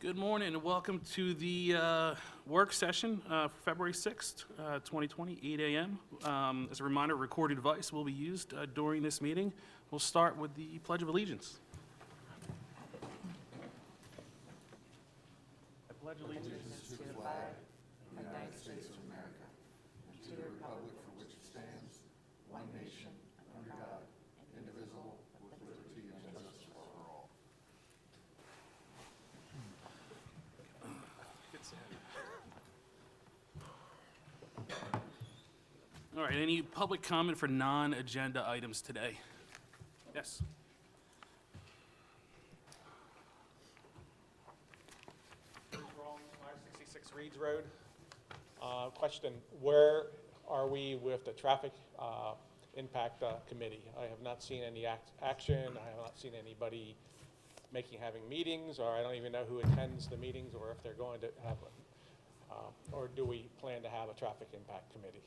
Good morning and welcome to the work session for February 6th, 2020, 8 a.m. As a reminder, a recorded device will be used during this meeting. We'll start with the Pledge of Allegiance. I pledge allegiance to the flag of the United States of America, and to the republic for which it stands, one nation, under God, indivisible, with liberty and justice for all. All right, any public comment for non-agenda items today? Yes. Wrong, 566 Reeds Road. Question, where are we with the traffic impact committee? I have not seen any action. I have not seen anybody having meetings, or I don't even know who attends the meetings, or if they're going to have, or do we plan to have a traffic impact committee?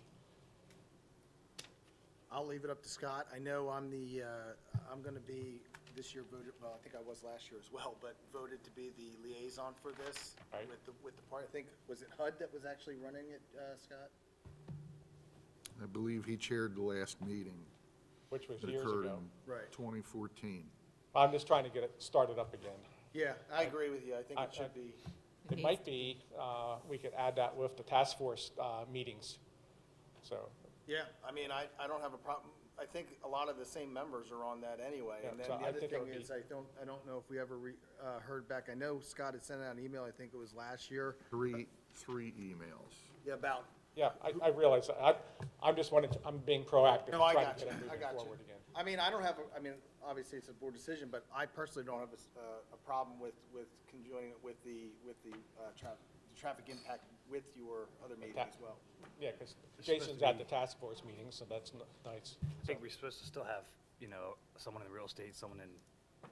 I'll leave it up to Scott. I know I'm going to be this year voted, well, I think I was last year as well, but voted to be the liaison for this. Right. With the part, I think, was it HUD that was actually running it, Scott? I believe he chaired the last meeting Which was that years occurred ago. in Right. 2014. I'm just trying to get it started up again. Yeah, I agree with you. I think it should be. It might be, we could add that with the task force meetings, so. Yeah, I mean, I don't have a problem. I think a lot of the same members are on that anyway. Yeah, And then so the I other think it thing would is, be- I don't know if we ever heard back. I know Scott had sent out an email, I think it was last year. Three emails. Yeah, about. Yeah, I realize that. I'm just wanting to, I'm being proactive. No, I trying got to you. get it I moving got you. forward again. I mean, I don't have, I mean, obviously it's a board decision, but I personally don't have a problem with conjoining it with the traffic impact with your other meeting as well. Yeah, because Jason's at the task force meeting, so that's nice. I think we're supposed to still have, someone in real estate, someone in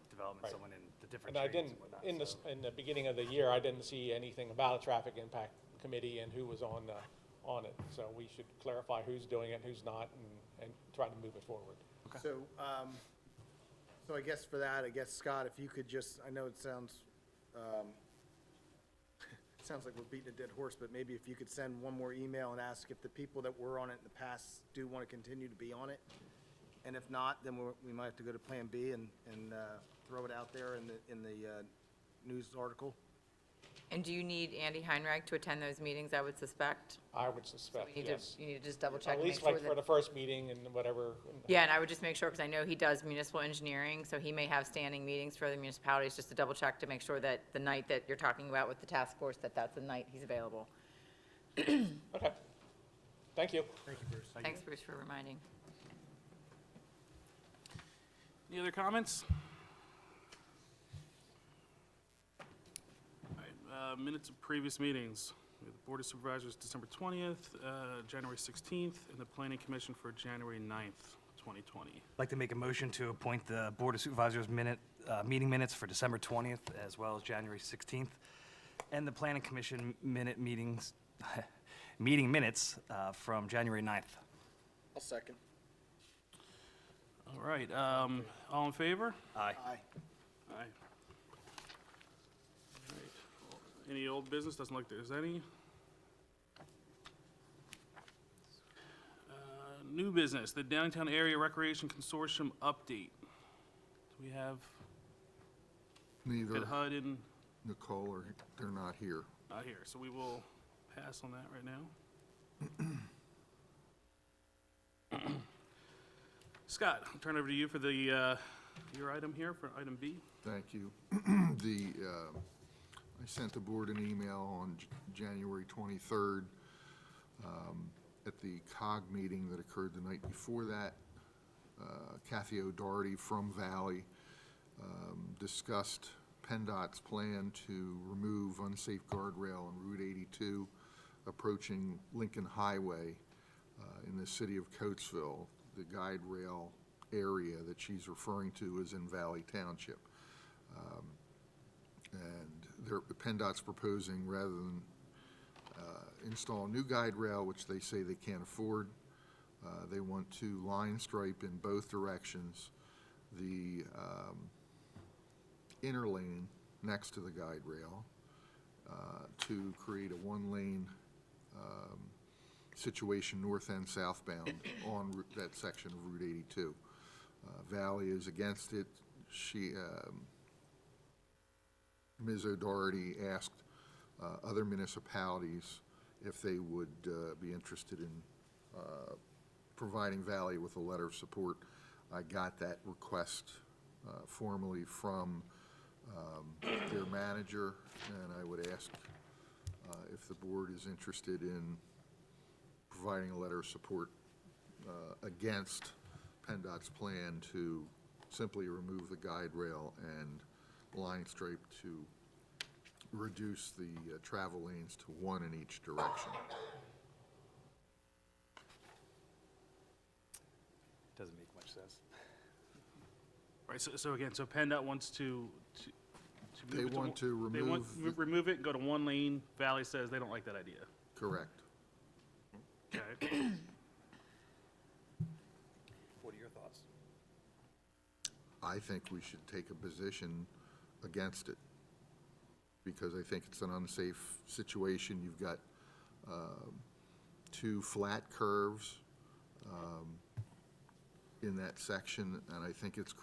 development, Right. someone in the different And I trainings didn't, and whatnot. in the beginning of the year, I didn't see anything about a traffic impact committee and who was on it. So we should clarify who's doing it, who's not, and try to move it forward. So, so I guess for that, I guess, Scott, if you could just, I know it sounds like we're beating a dead horse, but maybe if you could send one more email and ask if the people that were on it in the past do want to continue to be on it. And if not, then we might have to go to Plan B and throw it out there in the news article. And do you need Andy Heinrich to attend those meetings, I would suspect? I would suspect, yes. You need to just double check At and make least sure like for that. the first meeting and whatever. Yeah, and I would just make sure, because I know he does municipal engineering, so he may have standing meetings for the municipalities, just to double check to make sure that the night that you're talking about with the task force, that's the night he's available. Okay. Thank you. Thank you, Bruce. Thanks, Bruce, for reminding. Any other comments? All right, minutes of previous meetings. We have the Board of Supervisors, December 20th, January 16th, and the Planning Commission for January 9th, 2020. I'd like to make a motion to appoint the Board of Supervisors meeting minutes for December 20th, as well as January 16th, and the Planning Commission meeting minutes from January 9th. I'll second. All right, all in favor? Aye. Aye. Aye. All right. Any old business? Doesn't look there's any. New business, the Downtown Area Recreation Consortium update. Do we have Neither HUD and Nicole or they're not here. not here, so we will pass on that right now. Scott, I'll turn it over to you for the your item here for item B. Thank you. I sent the board an email on January 23rd at the COG meeting that occurred the night before that. Kathy O'Doherty from Valley discussed PennDOT's plan to remove unsafe guardrail on Route 82 approaching Lincoln Highway in the city of Coatesville. The guide rail area that she's referring to is in Valley Township. And PennDOT's proposing, rather than install a new guide rail, which they say they can't afford, they want to line stripe in both directions the inner lane next to the guide rail, to create a one-lane situation north and southbound on that section of Route 82. Valley is against it. Ms. O'Doherty asked other municipalities if they would be interested in providing Valley with a letter of support. I got that request formally from their manager, and I would ask if the board is interested in providing a letter of support against PennDOT's plan to simply remove the guide rail and line stripe to reduce the travel lanes to one in each direction. Doesn't make much sense. Right, so again, so PennDOT wants to They move it want to They want remove the- remove it, and go to one lane. Valley says they don't like that idea. Correct. Okay. What are your thoughts? I think we should take a position against it, because I think it's an unsafe situation. You've got two flat curves in that section, and I think it's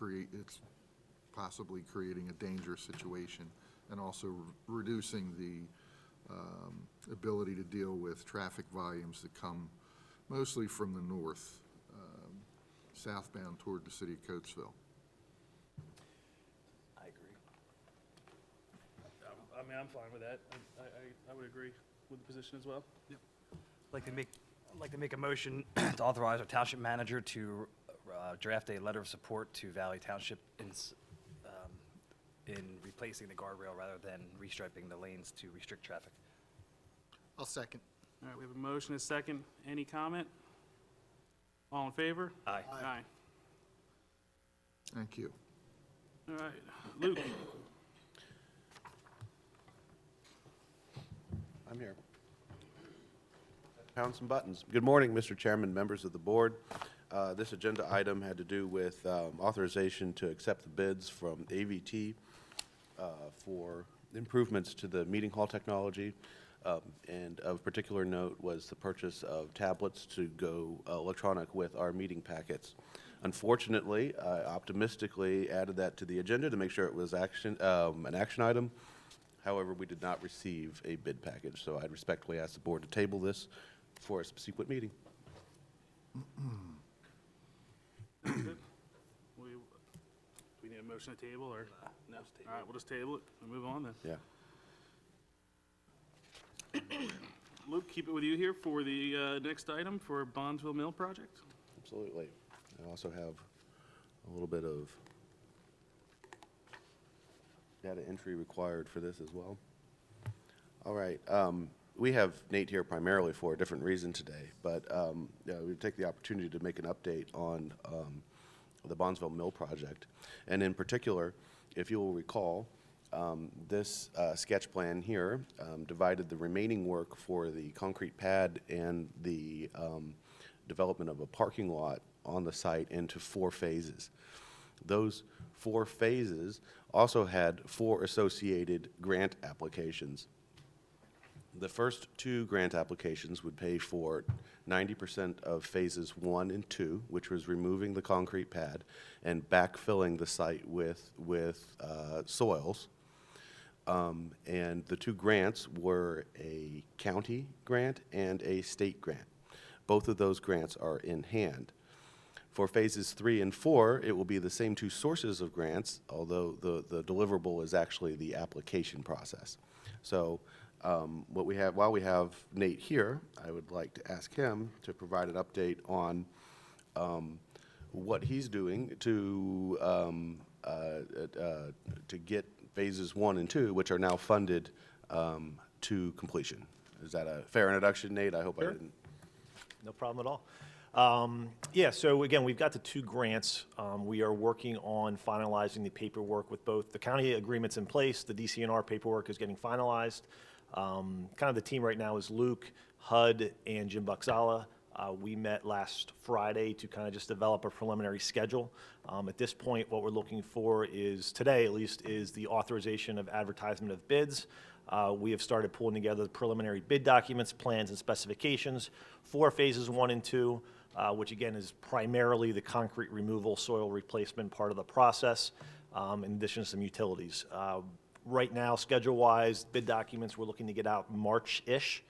possibly creating a dangerous situation, and also reducing the ability to deal with traffic volumes that come mostly from the north, southbound toward the city of Coatesville. I agree. I mean, I'm fine with that. I would agree with the position as well. Yep. I'd like to make a motion to authorize our township manager to draft a letter of support to Valley Township in replacing the guardrail rather than restriping the lanes to restrict traffic. I'll second. All right, we have a motion and a second. Any comment? All in favor? Aye. Aye. Thank you. All right, Luke. I'm here. Pound some buttons. Good morning, Mr. Chairman, members of the board. This agenda item had to do with authorization to accept the bids from AVT for improvements to the meeting hall technology. And of particular note was the purchase of tablets to go electronic with our meeting packets. Unfortunately, I optimistically added that to the agenda to make sure it was an action item. However, we did not receive a bid package, so I'd respectfully ask the board to table this for a subsequent meeting. Good. We need a motion to table, or? No. All right, we'll just table it and move on then. Yeah. Luke, keep it with you here for the next item for Bondsville Mill project. Absolutely. I also have a little bit of data entry required for this as well. All right. We have Nate here primarily for a different reason today, but we take the opportunity to make an update on the Bondsville Mill project. And in particular, if you will recall, this sketch plan here divided the remaining work for the concrete pad and the development of a parking lot on the site into 4 phases. Those 4 phases also had 4 associated grant applications. The first 2 grant applications would pay for 90% of phases 1 and 2, which was removing the concrete pad and backfilling the site with soils. And the 2 grants were a county grant and a state grant. Both of those grants are in hand. For phases 3 and 4, it will be the same 2 sources of grants, although the deliverable is actually the application process. So while we have Nate here, I would like to ask him to provide an update on what he's doing to get phases 1 and 2, which are now funded, to completion. Is that a fair introduction, Nate? I hope I didn't. No problem at all. Yeah, so again, we've got the 2 grants. We are working on finalizing the paperwork with both the county agreements in place. The DCNR paperwork is getting finalized. Kind of the team right now is Luke, HUD, and Jim Buxala. We met last Friday to kind of just develop a preliminary schedule. At this point, what we're looking for is, today at least, is the authorization of advertisement of bids. We have started pulling together the preliminary bid documents, plans, and specifications for phases 1 and 2, which again is primarily the concrete removal, soil replacement part of the process, in addition to some utilities. Right now, schedule-wise, bid documents, we're looking to get out March-ish.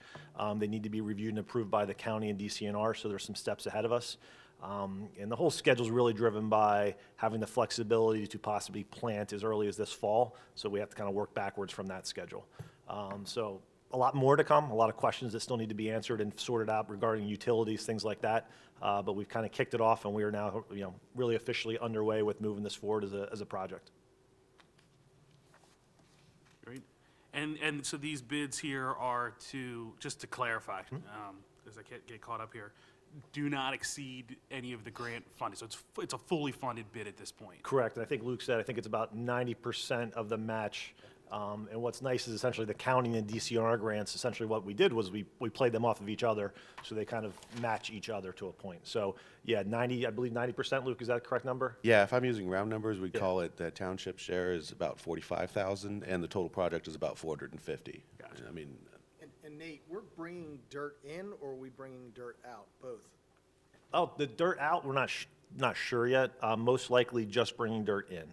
They need to be reviewed and approved by the county and DCNR, so there's some steps ahead of us. And the whole schedule's really driven by having the flexibility to possibly plant as early as this fall, so we have to kind of work backwards from that schedule. So a lot more to come, a lot of questions that still need to be answered and sorted out regarding utilities, things like that. But we've kind of kicked it off, and we are now, really officially underway with moving this forward as a project. Great. And so these bids here are just to clarify, as I get caught up here, do not exceed any of the grant funding. So it's a fully funded bid at this point. Correct, and I think Luke said, I think it's about 90% of the match. And what's nice is essentially the county and DCNR grants, essentially what we did was we played them off of each other, so they kind of match each other to a point. So, yeah, I believe 90%, Luke, is that a correct number? Yeah, if I'm using round numbers, we call it the township share is about 45,000, and the total project is about 450. Gotcha. I mean, And Nate, we're bringing dirt in, or are we bringing dirt out? Both? Oh, the dirt out, we're not sure yet. Most likely just bringing dirt in.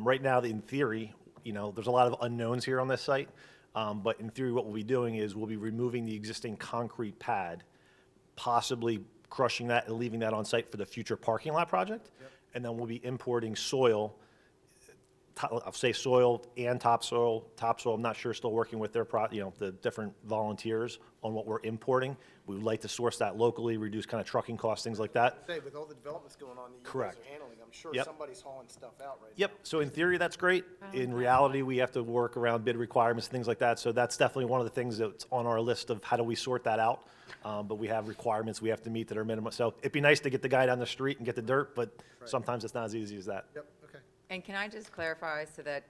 Right now, in theory, there's a lot of unknowns here on this site, but in theory, what we'll be doing is we'll be removing the existing concrete pad, possibly crushing that and leaving that on site for the future parking lot project. Yep. And then we'll be importing soil, I'll say soil and topsoil. Topsoil, I'm not sure, still working with their, the different volunteers on what we're importing. We would like to source that locally, reduce kind of trucking costs, things like that. Say, with all the developments going on that you guys Correct. are handling, I'm sure Yep. somebody's hauling stuff out right now. Yep, so in theory, that's great. In reality, we have to work around bid requirements, things like that. So that's definitely one of the things that's on our list of how do we sort that out. But we have requirements we have to meet that are minimum. So it'd be nice to get the guy down the street and get the dirt, but sometimes it's not as easy as that. Yep, okay. And can I just clarify so that,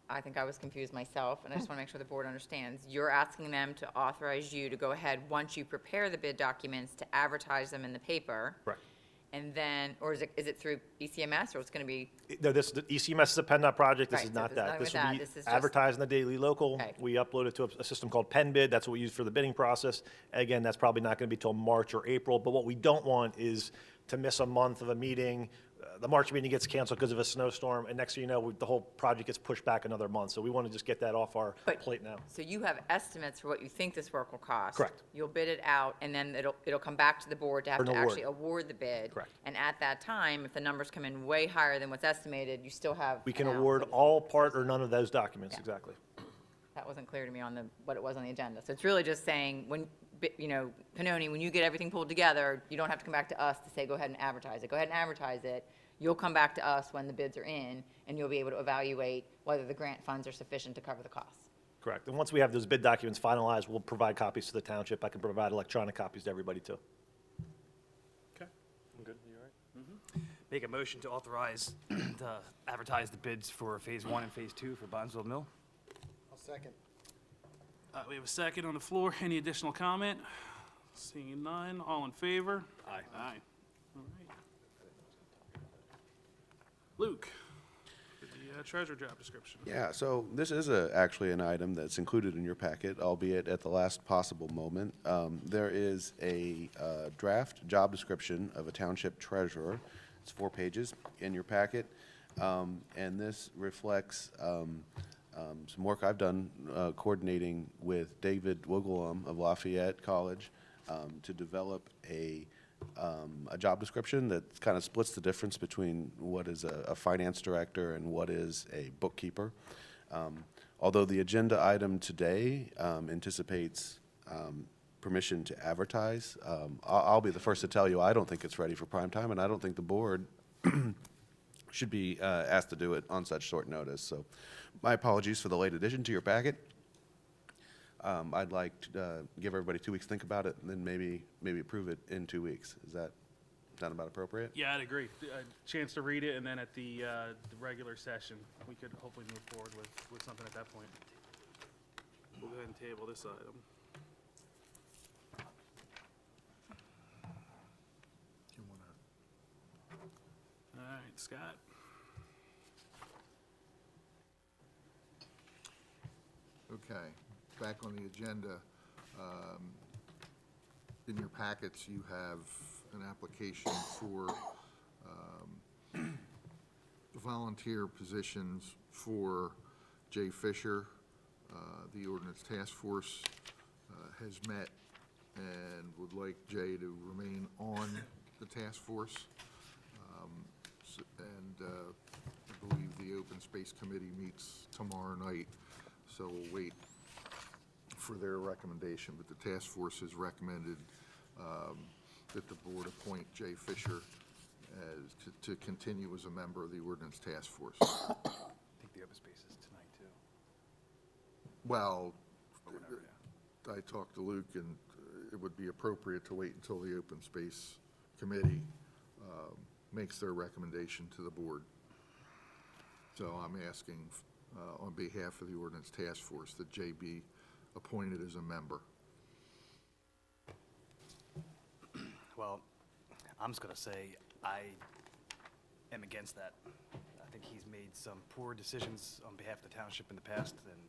I think I was confused myself, and I just want to make sure the board understands. You're asking them to authorize you to go ahead, once you prepare the bid documents, to advertise them in the paper? Correct. And then, or is it through ECMS, or it's going to be, No, the ECMS is a PennDOT project, this Right, is so not this is that. nothing This with will that. be This is just- advertised in the Daily Local. Okay. We upload it to a system called PennBid, that's what we use for the bidding process. Again, that's probably not gonna be till March or April, but what we don't want is to miss a month of a meeting. The March meeting gets canceled because of a snowstorm, and next thing you know, the whole project gets pushed back another month. So we want to just get that off our But- plate now. so you have estimates for what you think this work will cost? Correct. You'll bid it out, and then it'll come back to the board to have For an to award. actually award the bid? Correct. And at that time, if the numbers come in way higher than what's estimated, you still have We can an out. award all, part, or none of those documents, Yeah. exactly. That wasn't clear to me on what it was on the agenda. So it's really just saying, when, Pannoni, when you get everything pulled together, you don't have to come back to us to say, go ahead and advertise it. Go ahead and advertise it. You'll come back to us when the bids are in, and you'll be able to evaluate whether the grant funds are sufficient to cover the costs. Correct. And once we have those bid documents finalized, we'll provide copies to the township. I can provide electronic copies to everybody too. Okay. Make a motion to authorize to advertise the bids for Phase 1 and Phase 2 for Bondsville Mill. I'll second. We have a second on the floor. Any additional comment? Seeing none, all in favor? Aye. Aye. All right. Luke, the treasurer job description. yeah, so this is actually an item that's included in your packet, albeit at the last possible moment. There is a draft job description of a township treasurer. It's 4 pages in your packet, and this reflects some work I've done coordinating with David Wogelum of Lafayette College to develop a job description that kind of splits the difference between what is a finance director and what is a bookkeeper. Although the agenda item today anticipates permission to advertise, I'll be the first to tell you, I don't think it's ready for prime time, and I don't think the board should be asked to do it on such short notice. So my apologies for the late addition to your packet. I'd like to give everybody 2 weeks to think about it, and then maybe approve it in 2 weeks. Is that sound about appropriate? Yeah, I'd agree. A chance to read it, and then at the regular session, we could hopefully move forward with something at that point. We'll go ahead and table this item. Scott? Okay, back on the agenda. In your packets, you have an application for volunteer positions for Jay Fisher. The ordinance task force has met and would like Jay to remain on the task force. I believe the Open Space Committee meets tomorrow night, so we'll wait for their recommendation. But the task force has recommended that the board appoint Jay Fisher to continue as a member of the ordinance task force. I think the open space is tonight, too. Well, Or whatever, yeah. I talked to Luke, and it would be appropriate to wait until the Open Space Committee makes their recommendation to the board. So I'm asking on behalf of the ordinance task force that Jay be appointed as a member. Well, I'm just going to say I am against that. I think he's made some poor decisions on behalf of the township in the past, and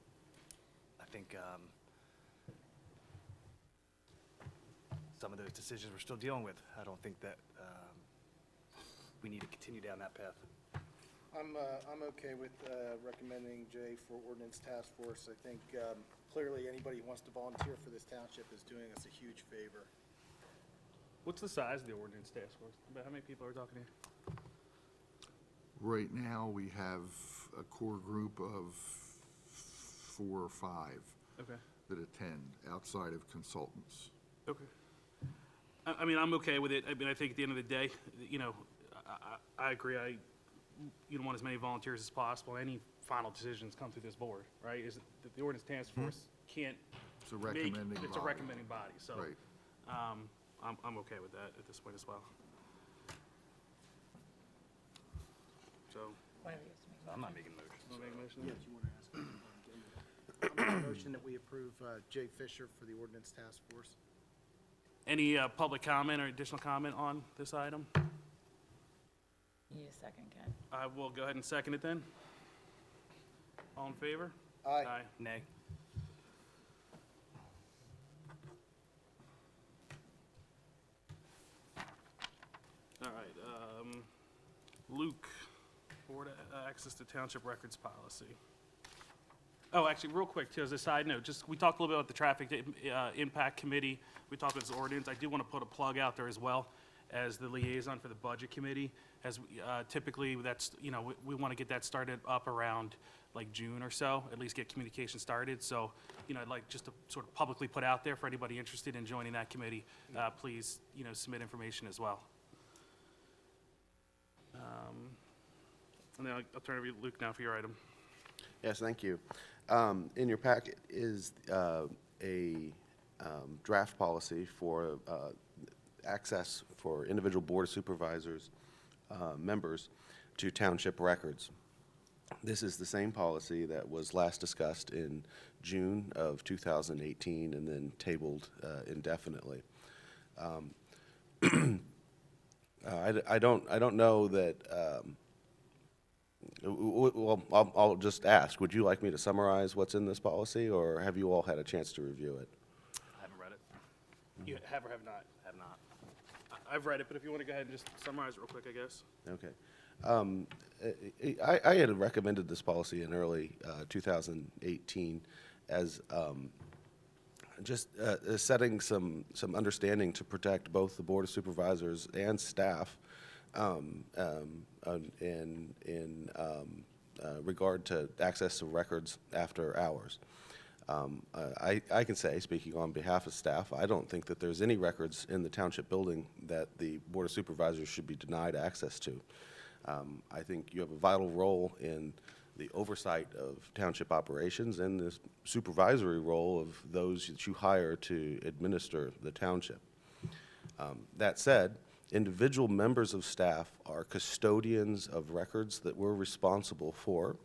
I think some of those decisions we're still dealing with. I don't think that we need to continue down that path. I'm okay with recommending Jay for ordinance task force. I think clearly anybody who wants to volunteer for this township is doing us a huge favor. What's the size of the ordinance task force? About how many people are we talking here? Right now, we have a core group of 4 or 5 Okay. that attend, outside of consultants. Okay. I mean, I'm okay with it. I mean, I think at the end of the day, you know, I agree. You want as many volunteers as possible. Any final decisions come through this board, right? Is it that the ordinance task force can't It's a make, recommending it's a body. recommending body, so. Right. I'm okay with that at this point as well. So, So I'm not making motions. wanna make a motion? Yes, you want to ask? I'll make a motion that we approve Jay Fisher for the ordinance task force. Any public comment or additional comment on this item? You need a second, Ken. I will go ahead and second it then. All in favor? Aye. Nay. All right, Luke, board access to township records policy. Oh, actually, real quick, too, as a side note, just, we talked a little bit about the traffic impact committee. We talked about this ordinance. I do want to put a plug out there as well as the liaison for the budget committee. As typically, that's, you know, we want to get that started up around like June or so, at least get communication started. So, you know, I'd like just to sort of publicly put out there for anybody interested in joining that committee, please, you know, submit information as well. And then I'll turn it over to Luke now for your item. Yes, thank you. In your packet is a draft policy for access for individual board of supervisors members to township records. This is the same policy that was last discussed in June of 2018 and then tabled indefinitely. I don't know that. Well, I'll just ask. Would you like me to summarize what's in this policy, or have you all had a chance to review it? I haven't read it. You have or have not? Have not. I've read it, but if you want to go ahead and just summarize it real quick, I guess. Okay. I had recommended this policy in early 2018 as just setting some understanding to protect both the Board of Supervisors and staff in regard to access to records after hours. I can say, speaking on behalf of staff, I don't think that there's any records in the township building that the Board of Supervisors should be denied access to. I think you have a vital role in the oversight of township operations and the supervisory role of those that you hire to administer the township. That said, individual members of staff are custodians of records that we're responsible for.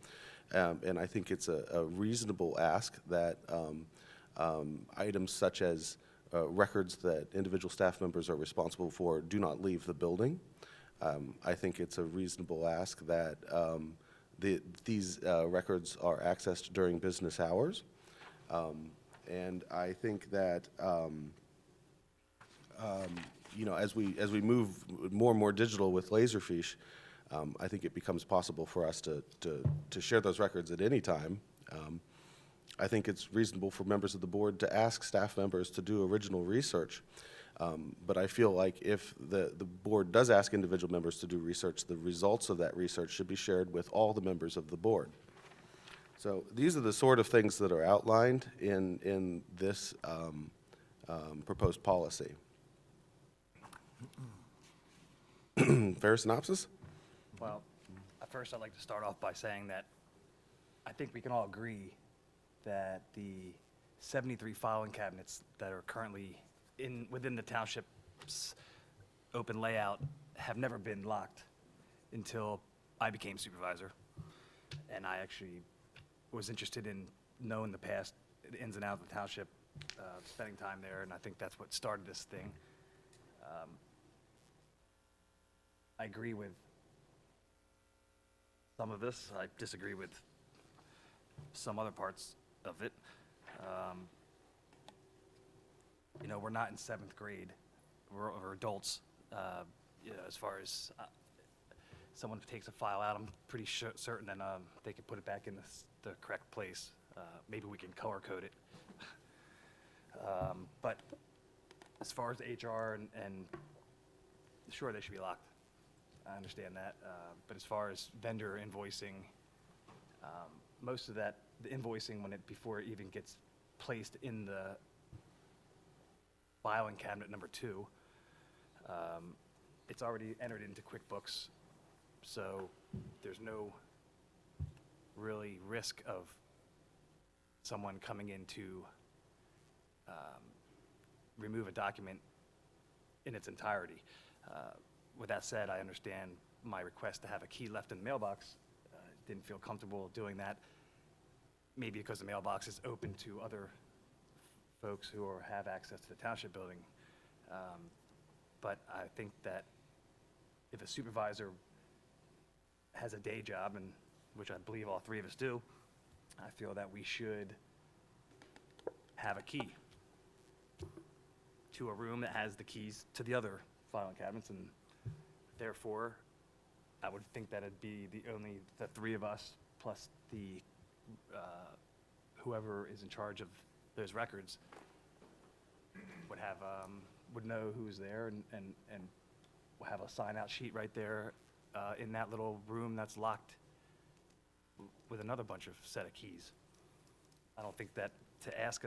And I think it's a reasonable ask that items such as records that individual staff members are responsible for do not leave the building. I think it's a reasonable ask that these records are accessed during business hours. And I think that, as we move more and more digital with Laserfiche, I think it becomes possible for us to share those records at any time. I think it's reasonable for members of the board to ask staff members to do original research. But I feel like if the board does ask individual members to do research, the results of that research should be shared with all the members of the board. So these are the sort of things that are outlined in this proposed policy. Fair synopsis? Well, at first, I'd like to start off by saying that I think we can all agree that the 73 filing cabinets that are currently within the township's open layout have never been locked until I became supervisor. And I actually was interested in knowing the past, the ins and outs of the township, spending time there, and I think that's what started this thing. I agree with some of this. I disagree with some other parts of it. We're not in 7th grade. We're adults. As far as someone takes a file out, I'm pretty certain that they can put it back in the correct place. Maybe we can color code it. But as far as HR and sure, they should be locked. I understand that. But as far as vendor invoicing, most of that, the invoicing before it even gets placed in the filing cabinet number 2, it's already entered into QuickBooks, so there's no really risk of someone coming in to remove a document in its entirety. With that said, I understand my request to have a key left in the mailbox. Didn't feel comfortable doing that, maybe because the mailbox is open to other folks who have access to the township building. But I think that if a supervisor has a day job, and which I believe all 3 of us do, I feel that we should have a key to a room that has the keys to the other filing cabinets, and therefore, I would think that it'd be the 3 of us plus the whoever is in charge of those records would know who's there and we'll have a sign-out sheet right there in that little room that's locked with another bunch of set of keys. I don't think that to ask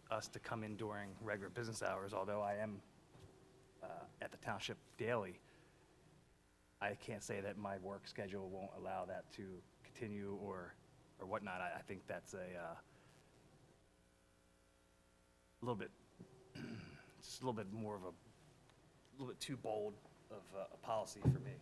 us to come in during regular business hours, although I am at the township daily, I can't say that my work schedule won't allow that to continue or whatnot. I think that's a little bit, just a little bit more of a little bit too bold of a policy for me.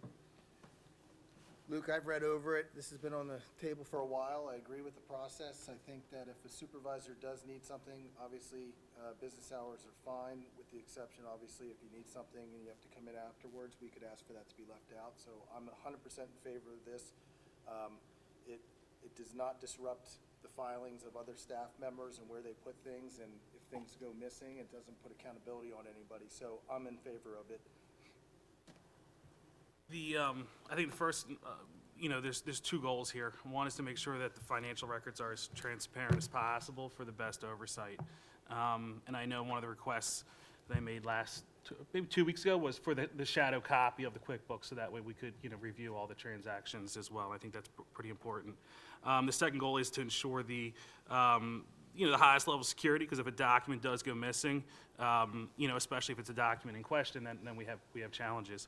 Luke, I've read over it. This has been on the table for a while. I agree with the process. I think that if a supervisor does need something, obviously, business hours are fine, with the exception, obviously, if you need something and you have to come in afterwards, we could ask for that to be left out. So I'm 100% in favor of this. It does not disrupt the filings of other staff members and where they put things, and if things go missing, it doesn't put accountability on anybody. So I'm in favor of it. I think the first, there's 2 goals here. One is to make sure that the financial records are as transparent as possible for the best oversight. And I know one of the requests that I made maybe 2 weeks ago was for the shadow copy of the QuickBooks, so that way we could, review all the transactions as well. I think that's pretty important. The second goal is to ensure the highest level of security, because if a document does go missing, especially if it's a document in question, then we have challenges.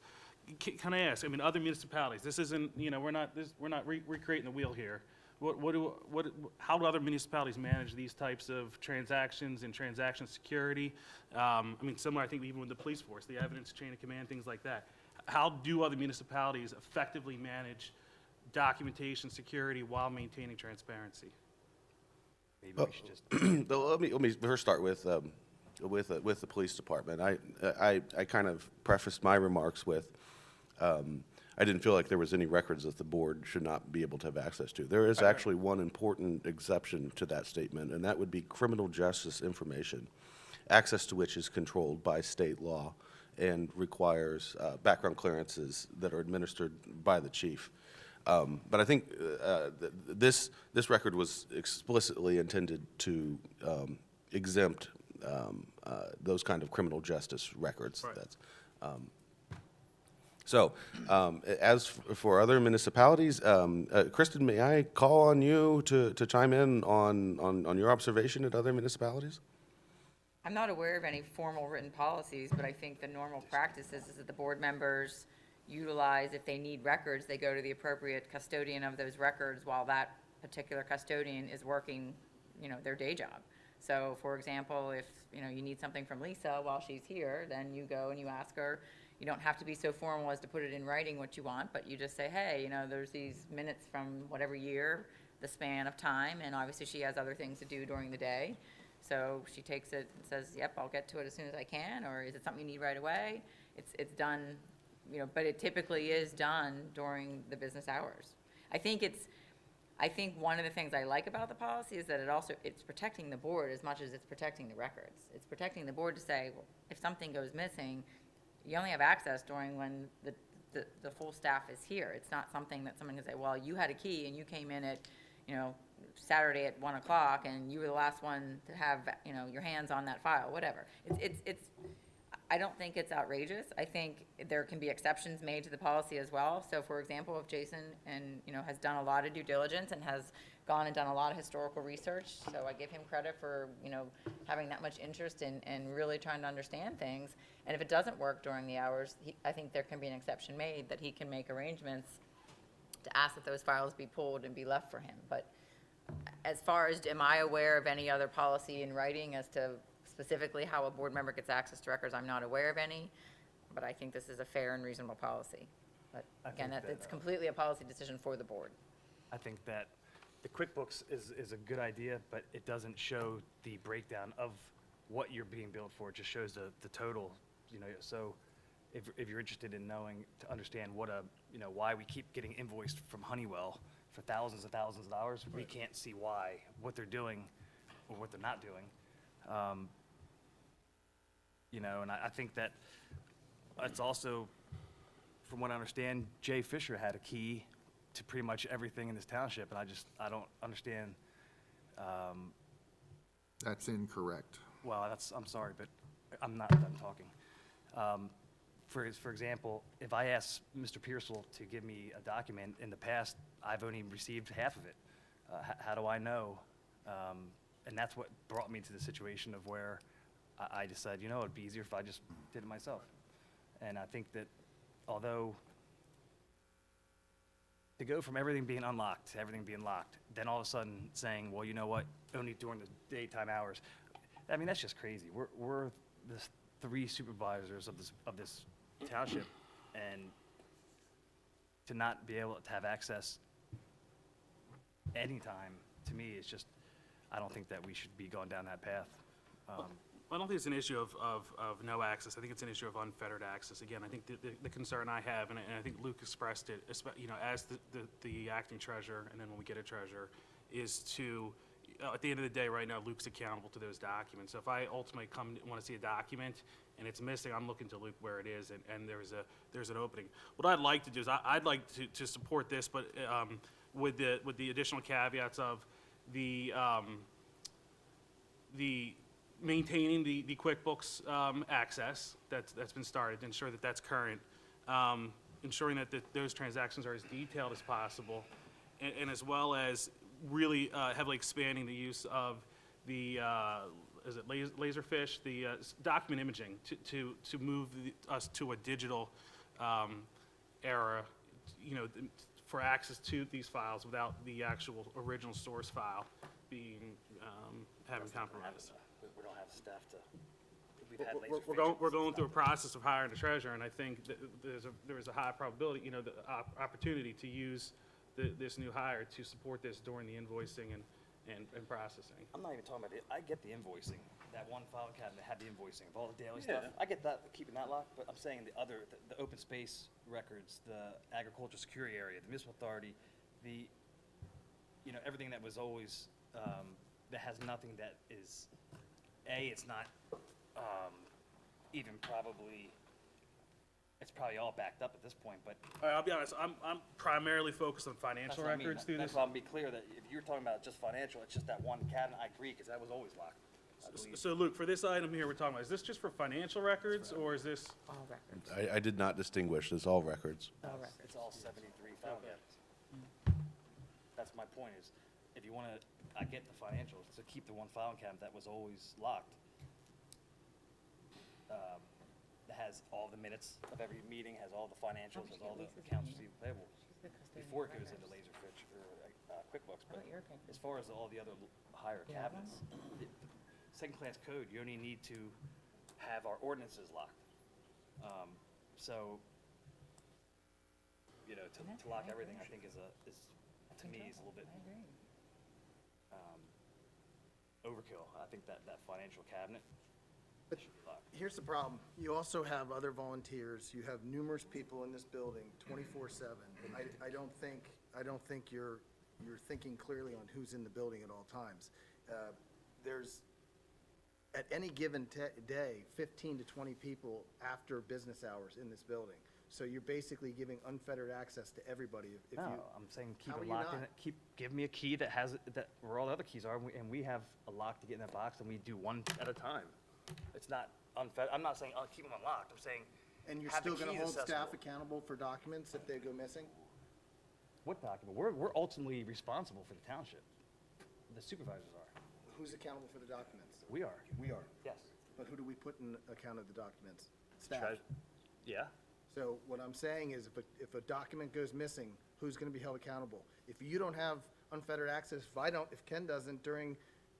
Can I ask? Other municipalities. This isn't. We're not recreating the wheel here. How do other municipalities manage these types of transactions and transaction security? Similar, I think, even with the police force, the evidence chain of command, things like that. How do other municipalities effectively manage documentation security while maintaining transparency? Maybe we should just. Let me first start with the police department. I kind of prefaced my remarks with I didn't feel like there was any records that the board should not be able to have access to. There is actually one important exception to that statement, and that would be criminal justice information, access to which is controlled by state law and requires background clearances that are administered by the chief. But I think this record was explicitly intended to exempt those kind of criminal justice records. Right. That's, as for other municipalities, Kristen, may I call on you to chime in on your observation at other municipalities? I'm not aware of any formal written policies, but I think the normal practice is that the board members utilize, if they need records, they go to the appropriate custodian of those records while that particular custodian is working, their day job. So, for example, if, you need something from Lisa while she's here, then you go and you ask her. You don't have to be so formal as to put it in writing what you want, but you just say, hey, there's these minutes from whatever year, the span of time, and obviously she has other things to do during the day. So she takes it and says, yep, I'll get to it as soon as I can, or is it something you need right away? It's done, but it typically is done during the business hours. I think one of the things I like about the policy is that it's protecting the board as much as it's protecting the records. It's protecting the board to say, well, if something goes missing, you only have access during when the full staff is here. It's not something that someone can say, well, you had a key and you came in at, Saturday at 1 o'clock and you were the last one to have, your hands on that file, whatever. I don't think it's outrageous. I think there can be exceptions made to the policy as well. So, for example, if Jason has done a lot of due diligence and has gone and done a lot of historical research, so I give him credit for, having that much interest in really trying to understand things. And if it doesn't work during the hours, I think there can be an exception made that he can make arrangements to ask that those files be pulled and be left for him. But as far as, am I aware of any other policy in writing as to specifically how a board member gets access to records? I'm not aware of any, but I think this is a fair and reasonable policy. But again, it's completely a policy decision for the board. I think that the QuickBooks is a good idea, but it doesn't show the breakdown of what you're being billed for. It just shows the total, so if you're interested in knowing, to understand what why we keep getting invoiced from Honeywell for thousands and thousands of dollars, we can't see what they're doing or what they're not doing. And I think that it's also, from what I understand, Jay Fisher had a key to pretty much everything in this township, and I don't understand. That's incorrect. Well, I'm sorry, but I'm not done talking. For example, if I ask Mr. Pearsall to give me a document, in the past, I've only received half of it. How do I know? And that's what brought me to the situation of where I decided, it'd be easier if I just did it myself. And I think that although to go from everything being unlocked to everything being locked, then all of a sudden saying, well, you know what, only during the daytime hours, that's just crazy. We're the 3 supervisors of this township, and to not be able to have access anytime, to me, is just, I don't think that we should be going down that path. I don't think it's an issue of no access. I think it's an issue of unfettered access. Again, I think the concern I have, and I think Luke expressed it, as the acting treasurer, and then when we get a treasurer, is to, at the end of the day, right now, Luke's accountable to those documents. So if I ultimately want to see a document and it's missing, I'm looking to Luke where it is, and there's an opening. What I'd like to do is I'd like to support this, but with the additional caveats of the maintaining the QuickBooks access that's been started, ensure that that's current, ensuring that those transactions are as detailed as possible, and as well as really heavily expanding the use of the Laserfish, the document imaging to move us to a digital era, for access to these files without the actual original source file being having compromised. We don't have staff to. We've had We're going through a process of hiring a treasurer, and I think that there is a high probability, the opportunity to use this new hire to support this during the invoicing and processing. I'm not even talking about it. I get the invoicing. that one file cabinet had the invoicing of all the daily stuff. I get that, keeping that locked, but I'm saying the other, the open space records, the agriculture security area, the municipal authority, the, you know, everything that was always, that has nothing that is, it's not, even probably, it's probably all backed up at this point, but All right, I'll be honest, I'm primarily focused on financial that's what I mean. records through That's this. why I'm be clear that if you're talking about just financial, it's just that one cabinet, I agree, because that was always locked, I believe. So Luke, for this item here we're talking about, is this just for financial records, or is this? All records, I did not distinguish, it's all records. all records. It's all 73 file cabinets. That's my point is, if you want to, I get the financials, to keep the one file cabinet that was always locked. That has all the minutes of every meeting, has all the financials, has all the accounts receivable payable, before it goes into Laserfish or QuickBooks. But your opinion? as far as all the other higher cabinets, the second class code, you only need to have our ordinances locked. So, you know, to lock everything, I think is to me, is a little bit overkill. I think that financial cabinet But should be locked. here's the problem. You also have other volunteers. You have numerous people in this building 24/7. I don't think you're thinking clearly on who's in the building at all times. There's, at any given day, 15 to 20 people after business hours in this building. So you're basically giving unfettered access to everybody. If you, No, I'm saying keep How it are you locked in not? it. Give me a key that has, that, where all the other keys are, and we have a lock to get in that box, and we do one at a time. It's not unfettered. I'm not saying, oh, keep them unlocked. I'm saying, and you're have the still going to keys hold staff accessible. accountable for documents if they go missing? What document? We're ultimately responsible for the township. The supervisors are. Who's accountable for the documents? We are. We are. Yes. But who do we put in account of the documents? Staff. Yeah. So what I'm saying is if a document goes missing, who's going to be held accountable? If you don't have unfettered access, if Ken doesn't during,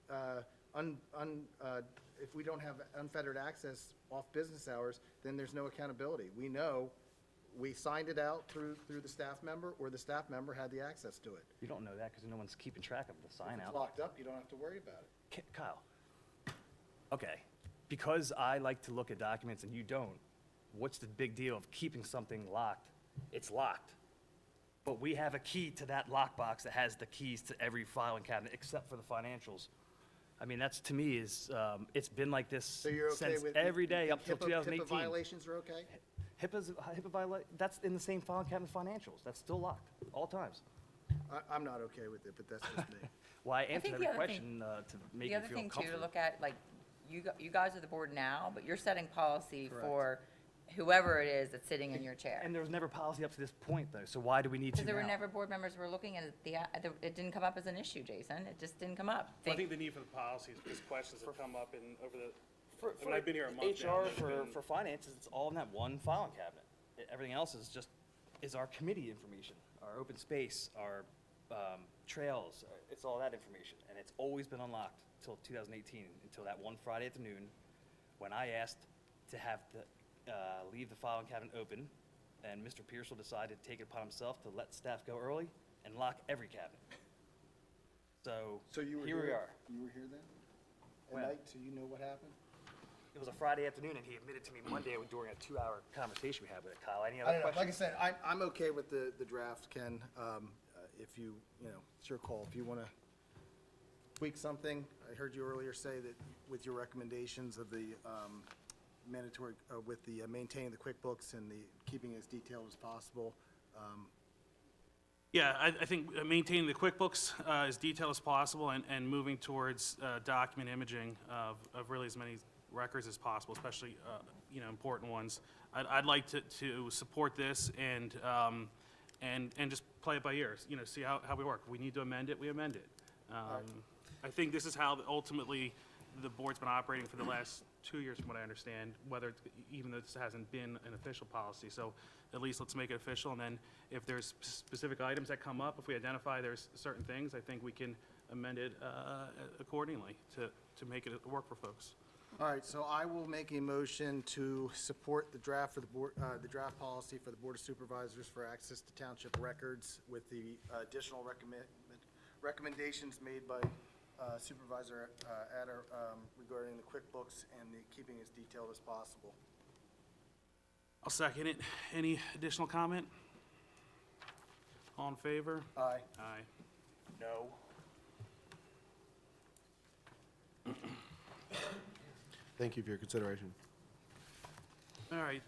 if we don't have unfettered access off business hours, then there's no accountability. We know we signed it out through the staff member, or the staff member had the access to it. You don't know that because no one's keeping track of the sign If it's out. locked up, you don't have to worry about it. Kyle, okay, because I like to look at documents and you don't, what's the big deal of keeping something locked? It's locked. But we have a key to that lockbox that has the keys to every filing cabinet except for the financials. I mean, that's, to me, is, it's been like this So you're okay since with? every day up till HIPAA 2018. HIPAA violations are okay? HIPAA that's in the same filing cabinet financials. That's still locked, all times. I'm not okay with it, but that's just me. Well, I think answered the every other thing- question to make The you other feel thing too, to comfortable. look at, like, you guys are the board now, but you're setting policy for whoever it is that's sitting in your chair. And there was never policy up to this point, though, so why do we need to Because there were now? never board members who were looking at it, it didn't come up as an issue, Jason, it just didn't come up. I think the need for the policies, because questions have come up in over the, I mean, I've been here a month now. HR, there's been- for finances, it's all in that one filing cabinet. Everything else is just, is our committee information, our open space, our trails, it's all that information. And it's always been unlocked till 2018, until that one Friday afternoon, when I asked to have leave the filing cabinet open, and Mr. Pearsall decided to take it upon himself to let staff go early and lock every cabinet. So, So you were here we are. You were here then? When? At night, so you know what happened? It was a Friday afternoon, and he admitted to me Monday during a 2-hour conversation we had with Kyle. Any I other don't know, like I questions? said, I'm okay with the draft, Ken. If you know, it's your call. If you want to tweak something, I heard you earlier say that with your recommendations of the mandatory, with the maintaining the QuickBooks and the keeping it as detailed as possible. Yeah, I think maintaining the QuickBooks as detailed as possible and moving towards document imaging of really as many records as possible, especially, you know, important ones. I'd like to support this and just play it by ear, you know, see how we work. We need to amend it, we amend it. I think this is how ultimately the board's been operating for the last 2 years, from what I understand, even though this hasn't been an official policy. So at least let's make it official, and then if there's specific items that come up, if we identify there's certain things, I think we can amend it accordingly to make it work for folks. All right, so I will make a motion to support the draft for the board, the draft policy for the Board of Supervisors for access to township records with the additional recommendations made by Supervisor Adder regarding the QuickBooks and the keeping as detailed as possible. I'll second it. Any additional comment? All in favor? Aye. Aye. No. Thank you for your consideration. All right.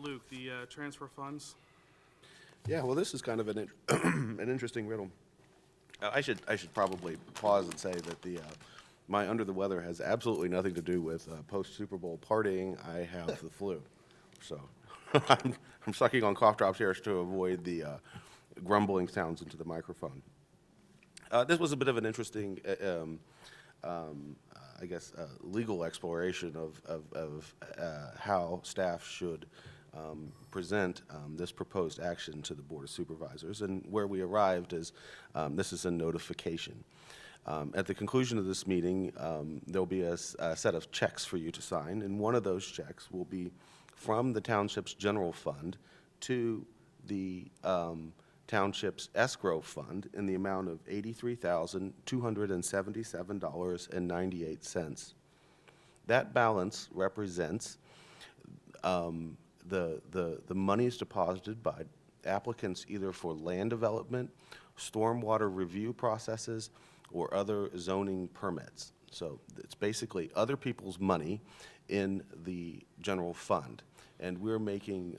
Luke, the transfer funds. Yeah, well, this is kind of an interesting riddle. I should probably pause and say that my under the weather has absolutely nothing to do with post Super Bowl partying. I have the flu, so I'm sucking on cough drops here to avoid the grumbling sounds into the microphone. This was a bit of an interesting, I guess, legal exploration of how staff should present this proposed action to the Board of Supervisors. And where we arrived is this is a notification. At the conclusion of this meeting, there'll be a set of checks for you to sign, and one of those checks will be from the Township's general fund to the Township's escrow fund in the amount of $83,277.98. That balance represents the monies deposited by applicants either for land development, stormwater review processes, or other zoning permits. So it's basically other people's money in the general fund. And we're making,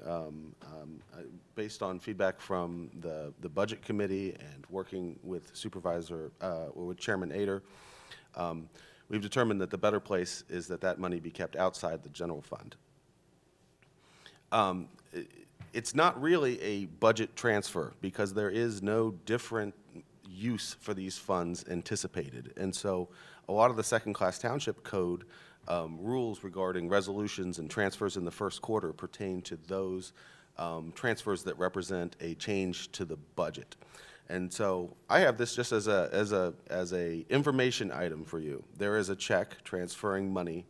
based on feedback from the Budget Committee and working with Supervisor, or with Chairman Ader, we've determined that the better place is that that money be kept outside the general fund. It's not really a budget transfer because there is no different use for these funds anticipated. And so a lot of the second-class township code rules regarding resolutions and transfers in the first quarter pertain to those transfers that represent a change to the budget. And so I have this just as a information item for you. There is a check transferring money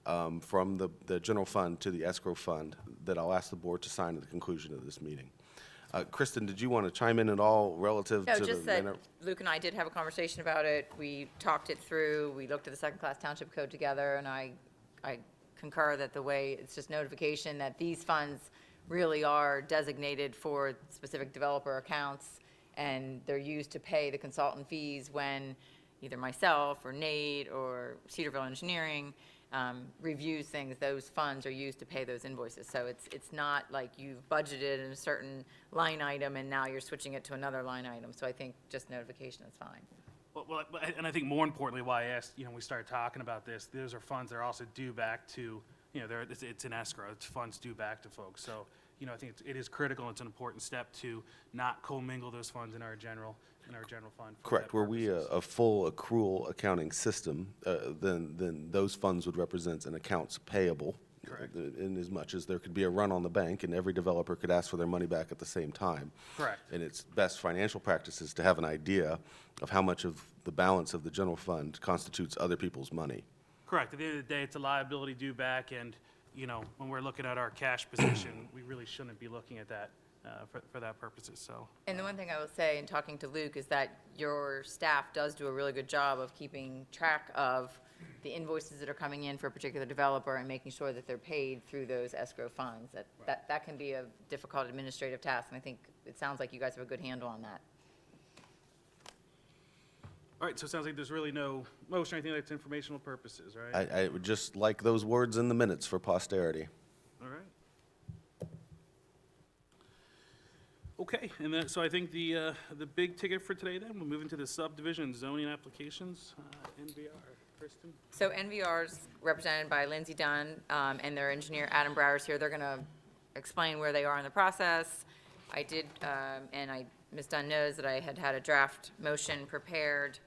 from the general fund to the escrow fund that I'll ask the board to sign at the conclusion of this meeting. Kristen, did you want to chime in at all relative No, to the just that manner? Luke and I did have a conversation about it. We talked it through. We looked at the second-class township code together, and I concur that the way it's just notification that these funds really are designated for specific developer accounts, and they're used to pay the consultant fees when either myself or Nate or Cedarville Engineering reviews things. Those funds are used to pay those invoices. So it's not like you've budgeted in a certain line item and now you're switching it to another line item. So I think just notification is fine. Well, and I think more importantly, why I asked, we started talking about this, those are funds that are also due back to, it's an escrow, it's funds due back to folks. So, I think it is critical, it's an important step to not commingle those funds in our general fund. for Correct. that Were we purposes. a full accrual accounting system, then those funds would represent an accounts payable. Correct. In as much as there could be a run on the bank and every developer could ask for their money back at the same time. Correct. And it's best financial practices to have an idea of how much of the balance of the general fund constitutes other people's money. Correct. At the end of the day, it's a liability due back, and, when we're looking at our cash position, we really shouldn't be looking at that for that purposes, so. And the one thing I will say in talking to Luke is that your staff does do a really good job of keeping track of the invoices that are coming in for a particular developer and making sure that they're paid through those escrow funds. That can be a difficult administrative task, and I think it sounds like you guys have a good handle on that. All right, so it sounds like there's really no motion or anything, that's informational purposes, right? I would just like those words in the minutes for posterity. All right. Okay, and then, so I think the big ticket for today then, we'll move into the subdivision zoning applications, NVR. Kristen? So NVR's represented by Lindsay Dunn, and their engineer Adam Brower's here. They're going to explain where they are in the process. I did, and Ms. Dunn knows that I had a draft motion prepared.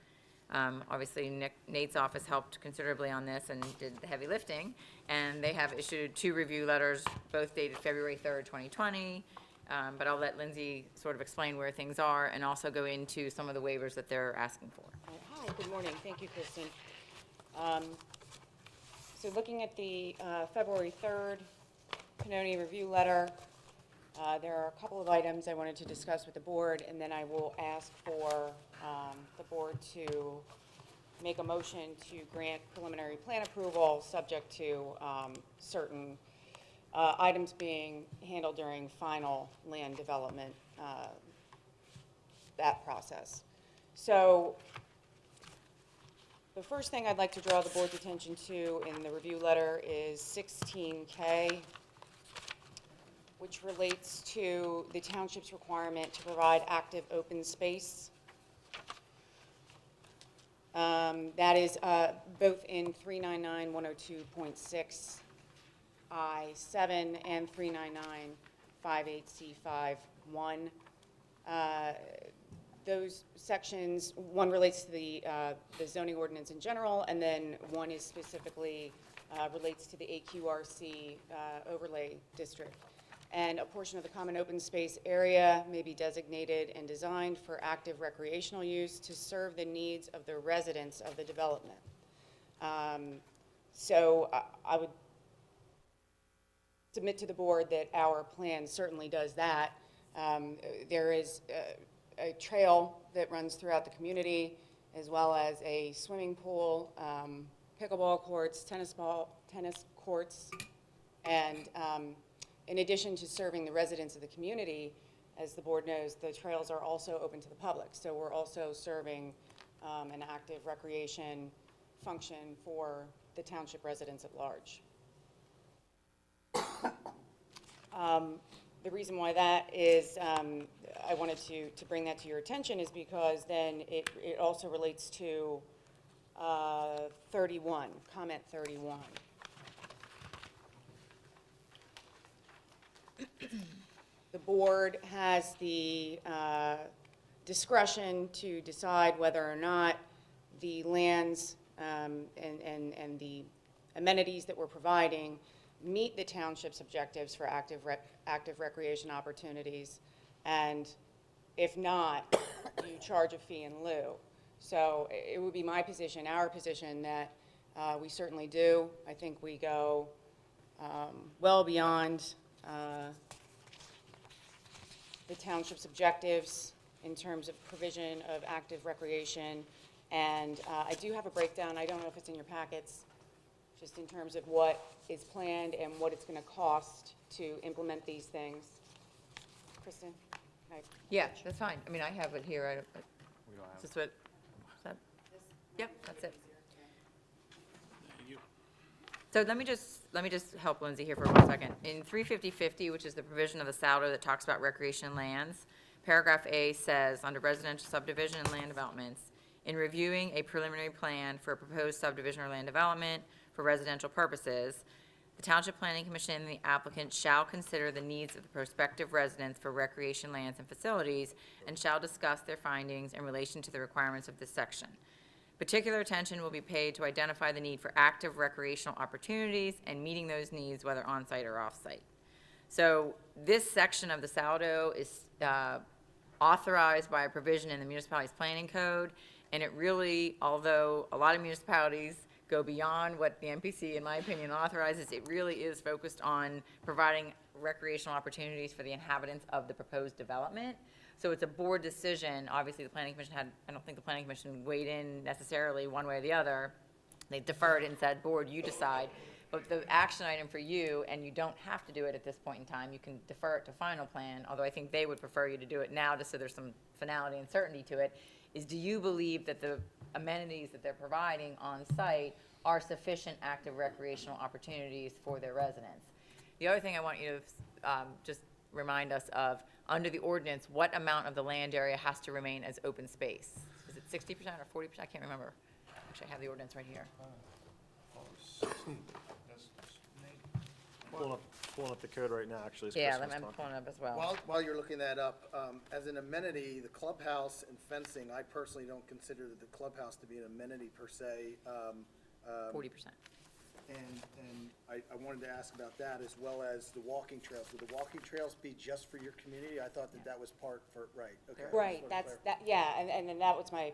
Obviously, Nate's office helped considerably on this and did the heavy lifting. And they have issued 2 review letters, both dated February 3rd, 2020. But I'll let Lindsay sort of explain where things are and also go into some of the waivers that they're asking for. Hi, good morning. Thank you, Kristen. So looking at the February 3rd Pannoni review letter, there are a couple of items I wanted to discuss with the board, and then I will ask for the board to make a motion to grant preliminary plan approval, subject to certain items being handled during final land development, that process. So the first thing I'd like to draw the board's attention to in the review letter is 16K, which relates to the township's requirement to provide active open space. That is both in 399-102.6 I-7 and 399-58C5-1. Those sections, one relates to the zoning ordinance in general, and then one is specifically relates to the AQRC overlay district. And a portion of the common open space area may be designated and designed for active recreational use to serve the needs of the residents of the development. So I would submit to the board that our plan certainly does that. There is a trail that runs throughout the community, as well as a swimming pool, pickleball courts, tennis courts, and in addition to serving the residents of the community, as the board knows, the trails are also open to the public. So we're also serving an active recreation function for the township residents at large. The reason why that is, I wanted to bring that to your attention is because then it also relates to 31, comment 31. The board has the discretion to decide whether or not the lands and the amenities that we're providing meet the township's objectives for active recreation opportunities, and if not, you charge a fee in lieu. So it would be my position, our position, that we certainly do. I think we go well beyond the township's objectives in terms of provision of active recreation. And I do have a breakdown, I don't know if it's in your packets, just in terms of what is planned and what it's going to cost to implement these things. Kristen? Can I- Yeah, that's fine. I mean, I have it here. Is this what, is that? Yep, that's it. So let me just help Lindsay here for 1 second. In 35050, which is the provision of the SALDO that talks about recreation lands, paragraph A says, under residential subdivision and land developments, in reviewing a preliminary plan for a proposed subdivision or land development for residential purposes, the Township Planning Commission and the applicant shall consider the needs of the prospective residents for recreation lands and facilities and shall discuss their findings in relation to the requirements of this section. Particular attention will be paid to identify the need for active recreational opportunities and meeting those needs, whether on-site or off-site. So this section of the SALDO is authorized by a provision in the municipality's planning code, and it really, although a lot of municipalities go beyond what the MPC, in my opinion, authorizes, it really is focused on providing recreational opportunities for the inhabitants of the proposed development. So it's a board decision. Obviously, the Planning Commission I don't think the Planning Commission weighed in necessarily one way or the other. They deferred and said, board, you decide. But the action item for you, and you don't have to do it at this point in time, you can defer it to final plan, although I think they would prefer you to do it now just so there's some finality and certainty to it, is do you believe that the amenities that they're providing on site are sufficient active recreational opportunities for their residents? The other thing I want you to just remind us of, under the ordinance, what amount of the land area has to remain as open space? Is it 60% or 40%? I can't remember. Actually, I have the ordinance right here. Pulling up the code right now, actually. as Yeah, Chris was I'm talking. pulling it up as well. While you're looking that up, as an amenity, the clubhouse and fencing, I personally don't consider the clubhouse to be an amenity per se. 40%. And I wanted to ask about that, as well as the walking trails. Would the walking trails be just for your community? I thought that was part for, right, okay. Right, and then that was my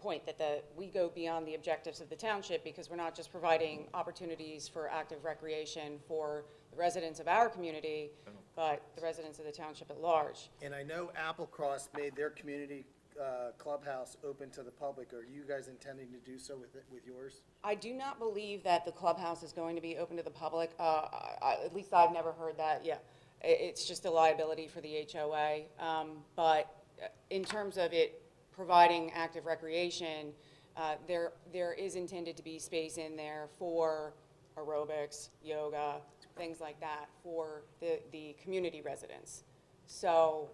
point, that we go beyond the objectives of the township, because we're not just providing opportunities for active recreation for the residents of our community, but the residents of the township at large. And I know Applecross made their community clubhouse open to the public. Are you guys intending to do so with yours? I do not believe that the clubhouse is going to be open to the public. At least I've never heard that, yeah. It's just a liability for the HOA. But in terms of it providing active recreation, there is intended to be space in there for aerobics, yoga, things like that for the community residents. So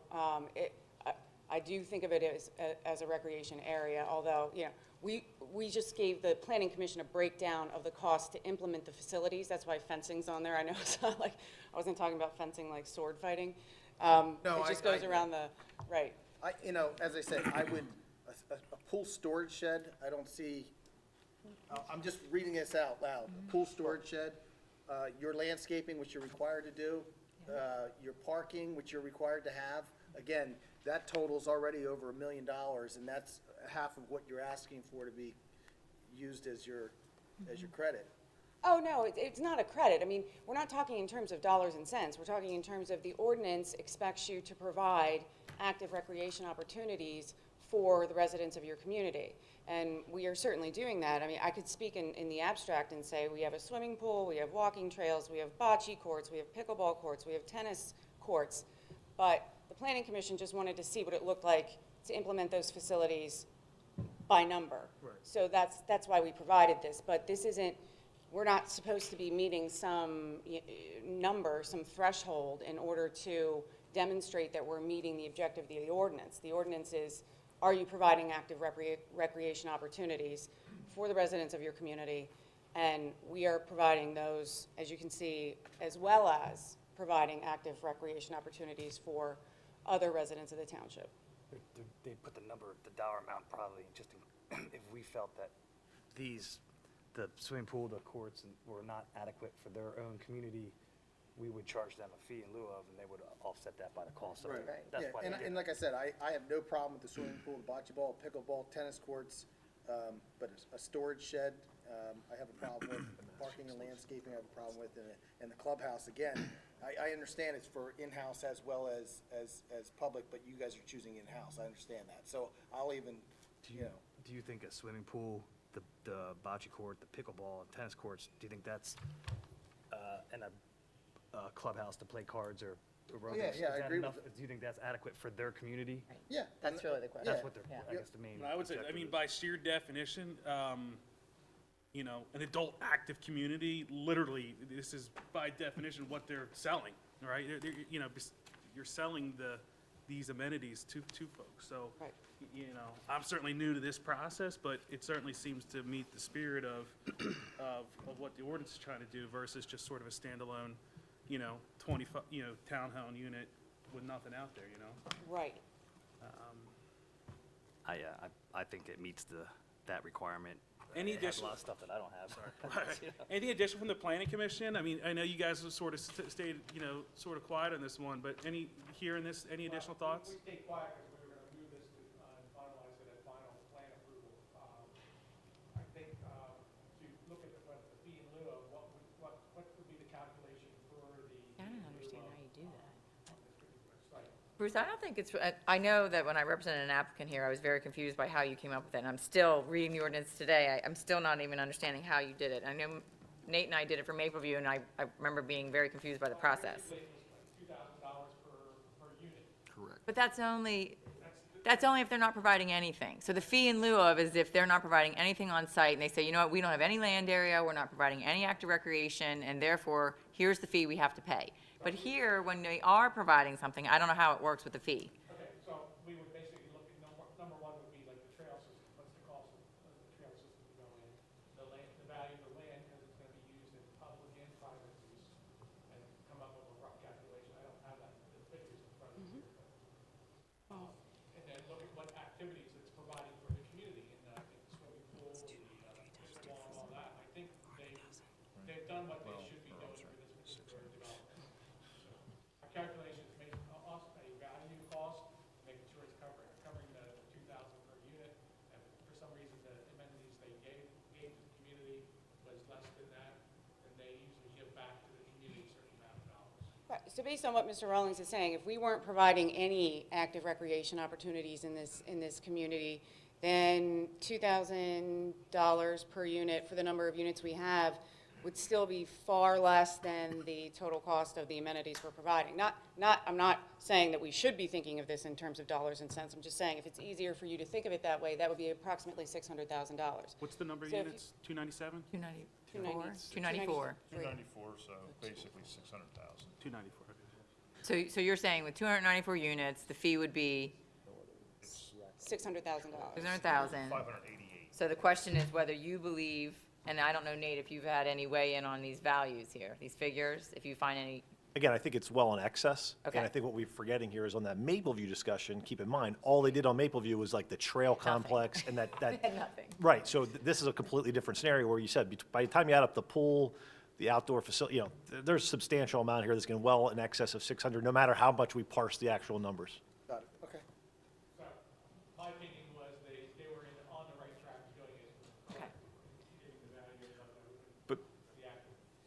I do think of it as a recreation area, although, you know, we just gave the Planning Commission a breakdown of the cost to implement the facilities. That's why fencing's on there. I know it's not like, I wasn't talking about fencing like sword fighting. No, It just goes around the, right. You know, as I said, I would, a pool storage shed, I don't see, I'm just reading this out loud. A pool storage shed, your landscaping, which you're required to do, your parking, which you're required to have. Again, that totals already over $1 million, and that's half of what you're asking for to be used as your credit. Oh, no, it's not a credit. I mean, we're not talking in terms of dollars and cents. We're talking in terms of the ordinance expects you to provide active recreation opportunities for the residents of your community. And we are certainly doing that. I mean, I could speak in the abstract and say we have a swimming pool, we have walking trails, we have bocce courts, we have pickleball courts, we have tennis courts. But the Planning Commission just wanted to see what it looked like to implement those facilities by number. Right. So that's why we provided this. But this isn't, we're not supposed to be meeting some number, some threshold in order to demonstrate that we're meeting the objective of the ordinance. The ordinance is, are you providing active recreation opportunities for the residents of your community? And we are providing those, as you can see, as well as providing active recreation opportunities for other residents of the township. They put the number, the dollar amount probably, just if we felt that the swimming pool, the courts were not adequate for their own community, we would charge them a fee in lieu of, and they would offset that by the cost of it. That's Yeah, why they did and it. like I said, I have no problem with the swimming pool, the bocce ball, pickleball, tennis courts, but a storage shed, I have a problem with. Parking and landscaping, I have a problem with, and the clubhouse, again, I understand it's for in-house as well as public, but you guys are choosing in-house, I understand that. So I'll even, you know. Do you think a swimming pool, the bocce court, the pickleball, and tennis courts, do you think that's, and a clubhouse to play cards or aerobics? Yeah, is I that agree with enough? Do you think that's adequate for their community? Yeah. That's really the question. That's what they're, Yeah. I guess, the main I would say, I objective mean, is. by sheer definition, you know, an adult active community, literally, this is by definition what they're selling, right? You know, you're selling these amenities to folks. So, Right. you know, I'm certainly new to this process, but it certainly seems to meet the spirit of what the ordinance is trying to do versus just sort of a standalone, you know, townhome unit with nothing out there, you know? Right. I think it meets that requirement. Any It has a additional- lot of stuff that I don't have. Right. Anything additional from the planning commission? I mean, I know you guys have sort of stayed, you know, sort of quiet on this one, but any additional thoughts? We stayed quiet because we were going to move this to finalize it at final plan approval. I think to look at the fee in lieu of what would be the calculation for the. I don't understand how you do that. Site. Bruce, I don't think it's, I know that when I represented an applicant here, I was very confused by how you came up with it, and I'm still reading the ordinance today. I'm still not even understanding how you did it. I know Nate and I did it for Mapleview, and I remember being very confused by the process. $2,000 per unit. Correct. But that's only if they're not providing anything. So the fee in lieu of is if they're not providing anything on site, and they say, you know what, we don't have any land area, we're not providing any active recreation, and therefore, here's the fee we have to pay. But here, when they are providing something, I don't know how it works with the fee. Okay, so we would basically look at, number one would be like the trail system, what's the cost of the trail system to go in? The land, the value of the land, because it's gonna be used in public and private use, and come up with a rough calculation. I don't have the figures in front of me. And then look at what activities it's providing for the community, and I think the swimming pool, the pickleball, and all that. I think they've done what they should be doing for this particular development. Our calculations make us a value cost So based on what Mr. Rawlings is saying, if we weren't providing any active recreation opportunities in this community, then $2,000 per unit for the number of units we have would still be far less than the total cost of the amenities we're providing. I'm not saying that we should be thinking of this in terms of dollars and cents. I'm just saying if it's easier for you to think of it that way, that would be approximately $600,000. What's the number of So if you- units? 297? 294. 294, so basically 600,000. 294, okay. So you're saying with 294 units, the fee would be $600,000. 600,000. 588. So the question is whether you believe, and I don't know, Nate, if you've had any weigh in on these values here, these figures, if you find any, Again, I think it's well in excess. Okay. And I think what we're forgetting here is on that Mapleview discussion, keep in mind, all they did on Mapleview was like the trail complex and that. nothing. Right, so this is a completely different scenario where you said, by the time you add up the pool, the outdoor facility, you know, there's a substantial amount here that's going to well in excess of 600, no matter how much we parse the actual numbers. Got it, okay. My opinion was they were on the right track doing it. Okay.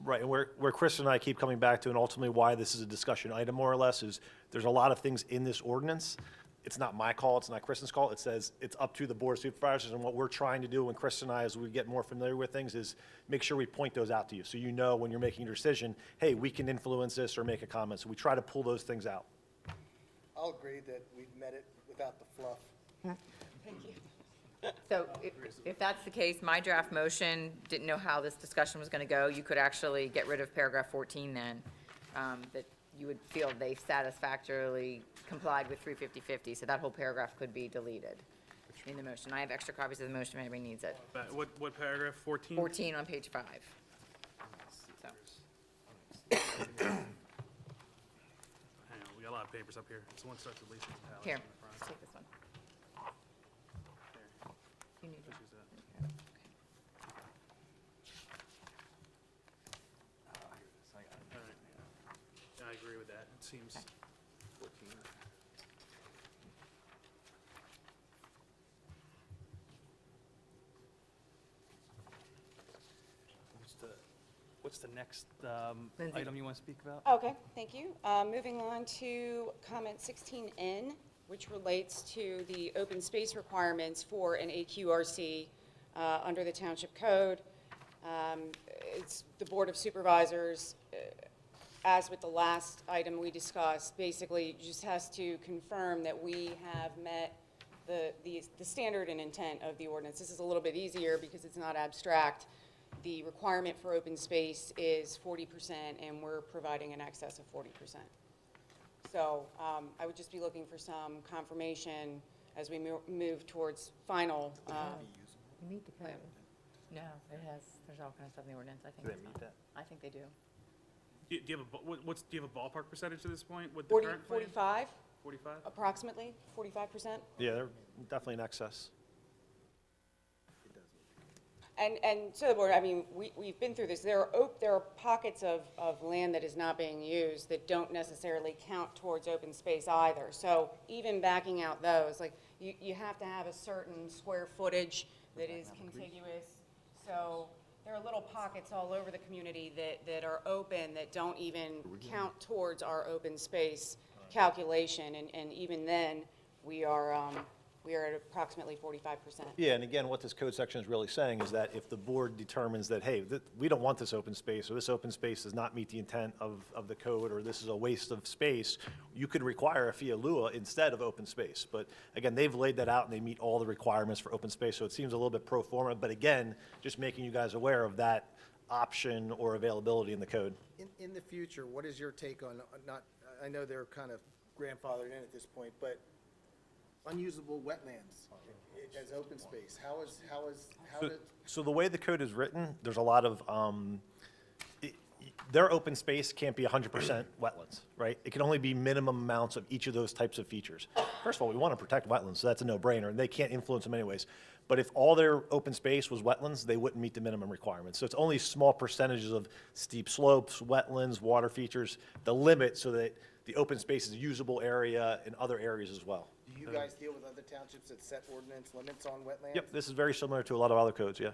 Right, and where Chris and I keep coming back to, and ultimately why this is a discussion item more or less, is there's a lot of things in this ordinance. It's not my call, it's not Kristen's call. It says it's up to the Board of Supervisors, and what we're trying to do, when Chris and I, as we get more familiar with things, is make sure we point those out to you, so you know when you're making your decision, hey, we can influence this or make a comment. So we try to pull those things out. I'll agree that we've met it without the fluff. So if that's the case, my draft motion, didn't know how this discussion was going to go. You could actually get rid of paragraph 14 then, that you would feel they satisfactorily complied with 350/50. So that whole paragraph could be deleted in the motion. I have extra copies of the motion if anybody needs it. What paragraph? 14? 14 on page 5. So, Hang on, we got a lot of papers up here. This one starts with Lisa's palette. here, on the front. let's take this one. You need Which one. is that? All right, yeah. I agree with that. It seems. Okay. 14. What's the next Lindsay. item you want to speak about? Okay, thank you. Moving on to comment 16N, which relates to the open space requirements for an AQRC under the Township Code. It's the Board of Supervisors, as with the last item we discussed, basically just has to confirm that we have met the standard and intent of the ordinance. This is a little bit easier because it's not abstract. The requirement for open space is 40%, and we're providing an excess of 40%. So I would just be looking for some confirmation as we move towards final. You meet the code. No, it has, there's all kinds of stuff in the ordinance, I think. Do they it's meet not. that? I think they do. Do you have do you have a ballpark percentage at this point with the 40, current plan? 45, 45? approximately, 45%. Yeah, they're definitely in excess. And to the board, I mean, we've been through this. There are pockets of land that is not being used that don't necessarily count towards open space either. So even backing out those, like, you have to have a certain square footage that is contiguous. So there are little pockets all over the community that are open that don't even count towards our open space calculation. And even then, we are at approximately 45%. Yeah, and again, what this code section is really saying is that if the board determines that, hey, we don't want this open space, or this open space does not meet the intent of the code, or this is a waste of space, you could require a FIA LUA instead of open space. But again, they've laid that out and they meet all the requirements for open space, so it seems a little bit pro forma. But again, just making you guys aware of that option or availability in the code. In the future, what is your take on, not, I know they're kind of grandfathered in at this point, but unusable wetlands as open space, how did? So the way the code is written, there's a lot of, their open space can't be 100% wetlands, right? It can only be minimum amounts of each of those types of features. First of all, we want to protect wetlands, so that's a no-brainer, and they can't influence them anyways. But if all their open space was wetlands, they wouldn't meet the minimum requirements. So it's only small percentages of steep slopes, wetlands, water features, the limit so that the open space is a usable area in other areas as well. Do you guys deal with other townships that set ordinance limits on wetlands? Yep, this is very similar to a lot of other codes, yeah.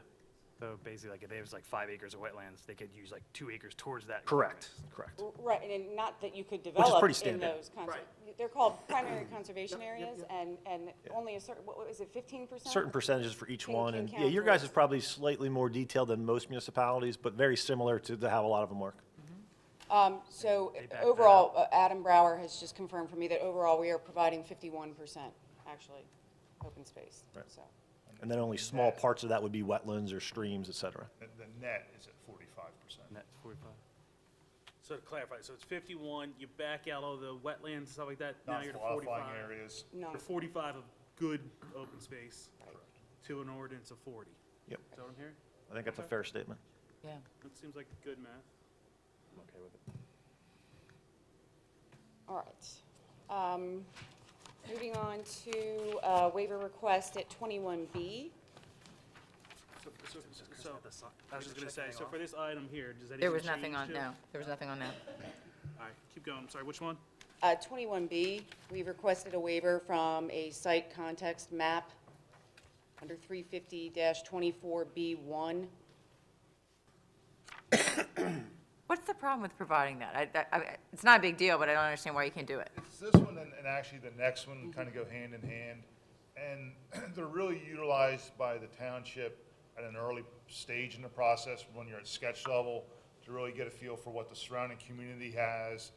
So basically, like, if there was like 5 acres of wetlands, they could use like 2 acres towards that. Correct, correct. Right, and not that you could develop pretty in standard. those they're called primary conservation areas, and only a certain, what was it, 15%? Certain percentages for each Can- one, can and yeah, count your guys is towards- probably slightly more detailed than most municipalities, but very similar to how a lot of them work. So They back that overall, Adam Brower has just confirmed for me that overall, we are providing 51%, actually, open space, Right. so. And then only small parts of that would be wetlands or streams, et cetera. The net is at 45%. Net 45. So to clarify, so it's 51, you back out all the wetlands and stuff like that, now you're to Non-qualifying 45. areas. No. You're 45 of good open space Right. to an ordinance of 40. Yep. Is that what I'm hearing? I think that's a fair statement. Yeah. That seems like good math. I'm okay with it. All right. Moving on to waiver request at 21B. So, I was just gonna say, so for this item here, does anything There was nothing change on, to- no, there was nothing on that. All right, keep going, I'm sorry, which one? 21B, we requested a waiver from a site context map under 350-24B1. What's the problem with providing that? It's not a big deal, but I don't understand why you can't do it. It's this one and actually the next one kind of go hand in hand. And they're really utilized by the township at an early stage in the process, when you're at sketch level, to really get a feel for what the surrounding community has,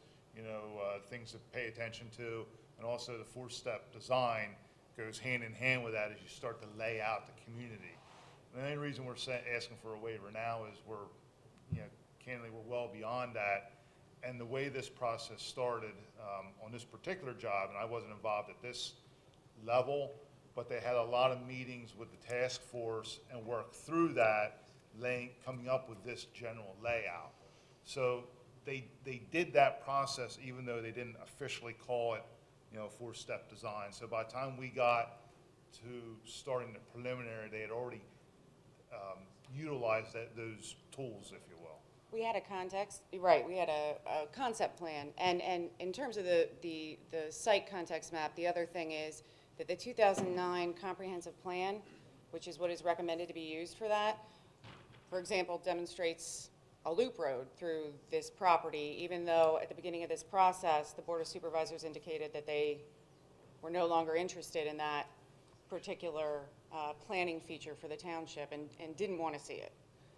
things to pay attention to. And also the 4-step design goes hand in hand with that as you start to lay out the community. And the only reason we're asking for a waiver now is we're, candidly, we're well beyond that. And the way this process started on this particular job, and I wasn't involved at this level, but they had a lot of meetings with the task force and worked through that, coming up with this general layout. So they did that process even though they didn't officially call it, 4-step design. So by the time we got to starting the preliminary, they had already utilized those tools, if you will. We had a context, right, we had a concept plan, and in terms of the site context map, the other thing is that the 2009 comprehensive plan, which is what is recommended to be used for that, for example, demonstrates a loop road through this property, even though at the beginning of this process, the Board of Supervisors indicated that they were no longer interested in that particular planning feature for the township and didn't want to see it.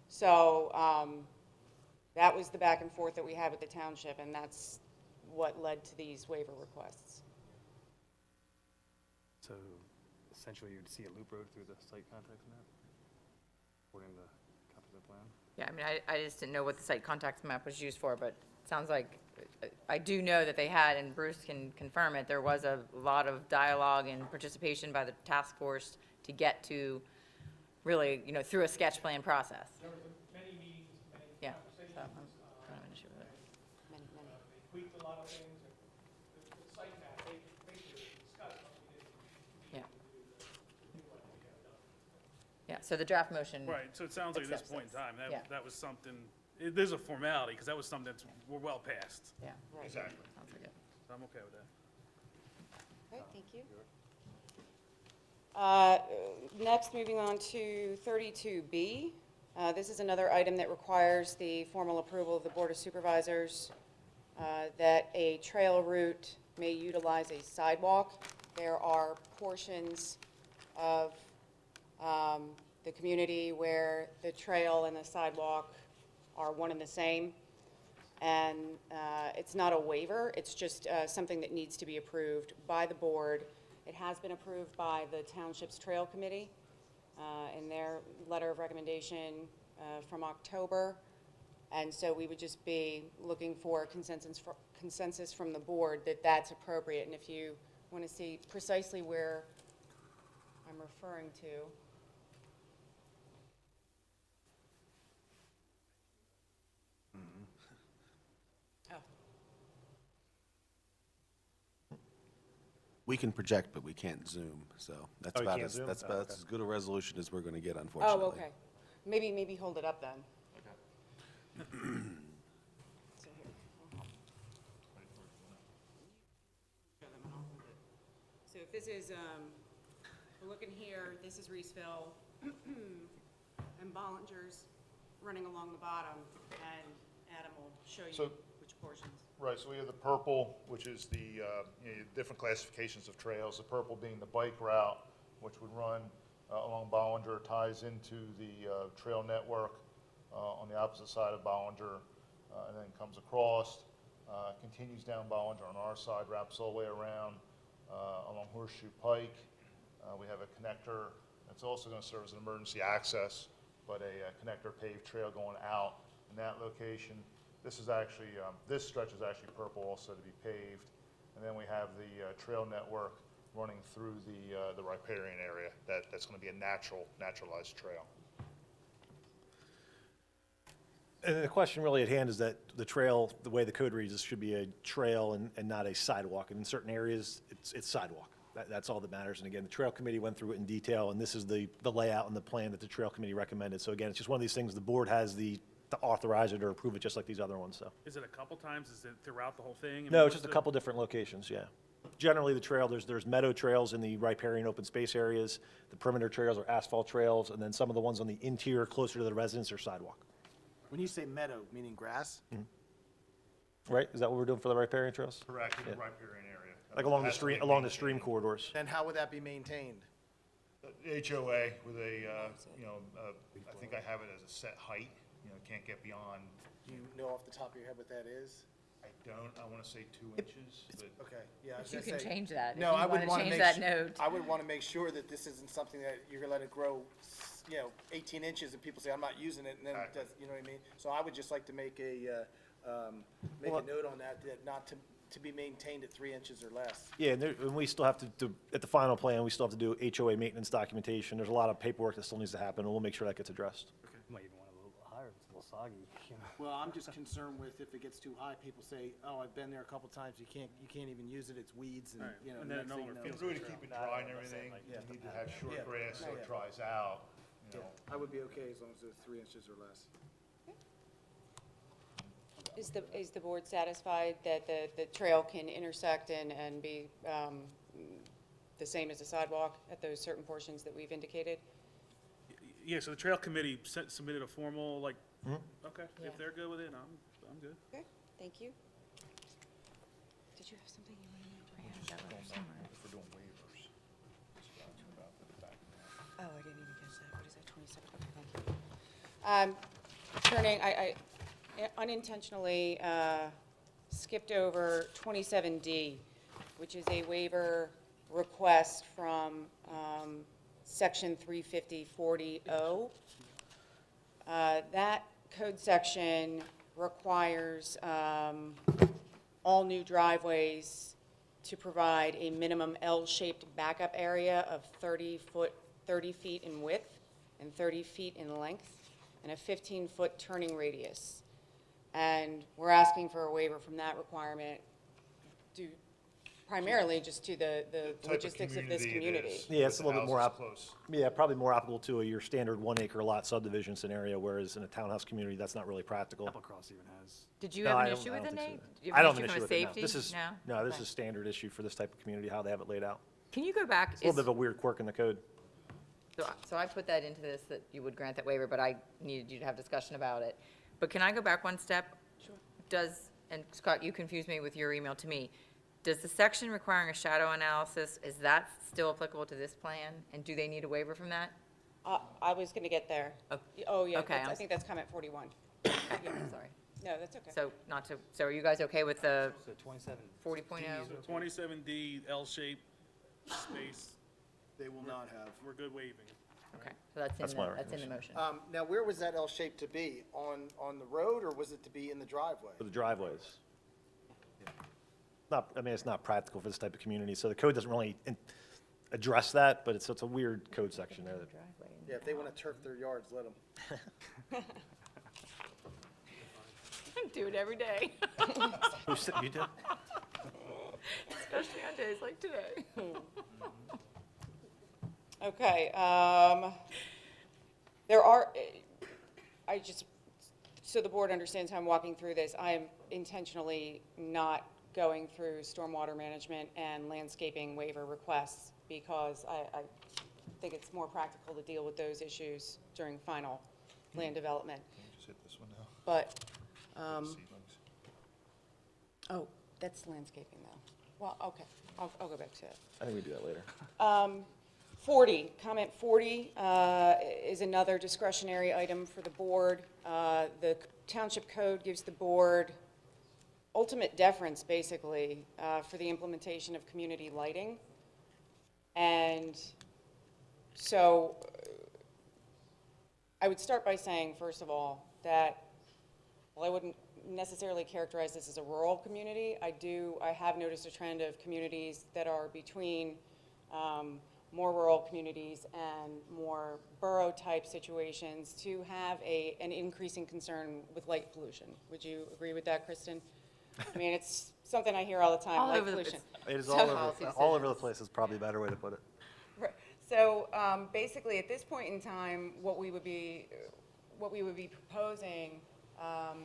So that was the back and forth that we had with the township, and that's what led to these waiver requests. So essentially, you'd see a loop road through the site context map, according to the comprehensive plan? Yeah, I mean, I just didn't know what the site context map was used for, but it sounds like, I do know that they had, and Bruce can confirm it, there was a lot of dialogue and participation by the task force to get to really, through a sketch plan process. There were many meetings, many Yeah, conversations. so I'm kind of an issue with it. Many. They tweaked a lot of things, and the site map, they basically discussed what we did. Yeah. Yeah, so the draft motion. Right, so it sounds like at this Accepts point in this. time, Yeah. that was something, there's a formality, because that was something we're well past, Yeah, Right. Exactly. sounds like it. so I'm okay with that. Okay, thank you. Next, moving on to 32B. This is another item that requires the formal approval of the Board of Supervisors that a trail route may utilize a sidewalk. There are portions of the community where the trail and the sidewalk are one and the same. And it's not a waiver, it's just something that needs to be approved by the board. It has been approved by the Township's Trail Committee in their letter of recommendation from October. And so we would just be looking for consensus from the board that that's appropriate. And if you want to see precisely where I'm referring to. Oh. We can project, but we can't zoom, so that's Oh, you about can't as, zoom? that's Oh, about okay. as good a resolution as we're gonna get, unfortunately. Oh, okay. Maybe hold it up then. So here, show them and I'll hold it. So if this is, we're looking here, this is Reeseville. I'm and Bollinger's running along the bottom, and Adam will show So- you which portions. Right, so we have the purple, which is the, different classifications of trails, the purple being the bike route, which would run along Bollinger, ties into the trail network on the opposite side of Bollinger, and then comes across, continues down Bollinger on our side, wraps all the way around along Horseshoe Pike. We have a connector that's also going to serve as an emergency access, but a connector paved trail going out in that location. This is actually, this stretch is actually purple also to be paved. And then we have the trail network running through the riparian area. That's going to be a naturalized trail. And the question really at hand is that the trail, the way the code reads, this should be a trail and not a sidewalk. And in certain areas, it's sidewalk. That's all that matters. And again, the trail committee went through it in detail, and this is the layout and the plan that the trail committee recommended. So again, it's just one of these things, the board has to authorize it or approve it just like these other ones, so. Is it a couple times? Is it throughout the whole thing? I mean, No, it's what's just a the- couple different locations, yeah. Generally, the trail, there's meadow trails in the riparian open space areas. The perimeter trails are asphalt trails, and then some of the ones on the interior closer to the residents are sidewalk. When you say meadow, meaning grass? Right? Is that what we're doing for the riparian trails? Correct, in the Yeah. riparian area. Like along the Has to be stream, along the stream maintained. corridors? Then how would that be maintained? HOA with a, I think I have it as a set height, can't get beyond, Do you know off the top of your head what that is? I don't, I want to say 2 inches, but Okay, yeah. I was But you gonna can say- change that. If No, you I would wanna want to change make. that note. I would want to make sure that this isn't something that you're going to let it grow, 18 inches and people say, I'm not using it, and then it Exactly. does, you know what I mean? So I would just like to make a note on that, that not to be maintained at 3 inches or less. Yeah, and we still have to do, at the final plan, we still have to do HOA maintenance documentation. There's a lot of paperwork that still needs to happen, and we'll make sure that gets addressed. Might even want it a little higher, it's a little soggy, you know. Well, I'm just concerned with if it gets too high, people say, oh, I've been there a couple times, you can't even use it, it's weeds and, Right, and then it next no thing longer you know. feels really to keep it dry and everything, Yeah. you need to have short Yeah. grass so Yeah. it dries out, Yeah, I would be okay as long as it's 3 inches or less. Is the board satisfied that the trail can intersect and be the same as a sidewalk at those certain portions that we've indicated? Yeah, so the trail committee submitted a formal, like, okay, Yeah. if they're good with it, I'm good. Okay, thank you. Did you have something you wanted to add? if we're doing waivers. Oh, I didn't even catch that. What is that, 27? Okay, thank you. Turning, I unintentionally skipped over 27D, which is a waiver request from Section 35040O. That code section requires all new driveways to provide a minimum L-shaped backup area of 30 feet in width and 30 feet in length, and a 15-foot turning radius. And we're asking for a waiver from that requirement due primarily just to the Type of logistics of this it community. is, Yeah, it's with a little bit the more houses app- close. Yeah, probably more applicable to your standard 1-acre lot subdivision scenario, whereas in a townhouse community, that's not really practical. Applecross even has. Did you No, have I an don't- issue I with don't it, think Nate? so. Do you I have don't an have an issue issue from a with it, no. safety? This is, no, this Okay. is standard issue for this type of community, how they have it laid out. Can you go back? It's a little bit of a weird quirk in the code. So I put that into this, that you would grant that waiver, but I needed you to have discussion about it. But can I go back one step? Sure. And Scott, you confused me with your email to me. Does the section requiring a shadow analysis, is that still applicable to this plan? And do they need a waiver from that? I was going to get there. Oh, Oh, yeah, okay, I I'm- think that's comment 41. Okay, sorry. No, that's okay. So so are you guys okay with the So 27. 40.0? So 27D, L-shaped space, They will not have. we're good waiving it. Okay, so that's That's in my the, that's in the motion. Now, where was that L shape to be? On the road, or was it to be in the driveway? For the driveways. Not, I mean, it's not practical for this type of community, so the code doesn't really address that, but it's a weird code section there. that- Yeah, if they want to turf their yards, let them. Do it every day, Who said you did? especially on days like today. Okay, there are, so the board understands how I'm walking through this, I am intentionally not going through stormwater management and landscaping waiver requests because I think it's more practical to deal with those issues during final land development. Can you just hit this one now? But, Seedlings. oh, that's landscaping though. Well, okay, I'll go back to it. I think we do that later. 40, comment 40 is another discretionary item for the board. The township code gives the board ultimate deference, basically, for the implementation of community lighting. And so I would start by saying, first of all, that while I wouldn't necessarily characterize this as a rural community, I have noticed a trend of communities that are between more rural communities and more borough-type situations to have an increasing concern with light pollution. Would you agree with that, Kristen? I mean, it's something I hear all the time, All light over the- pollution. It is So- all over the place is probably a better way to put it. Right. So basically, at this point in time, what we would be proposing for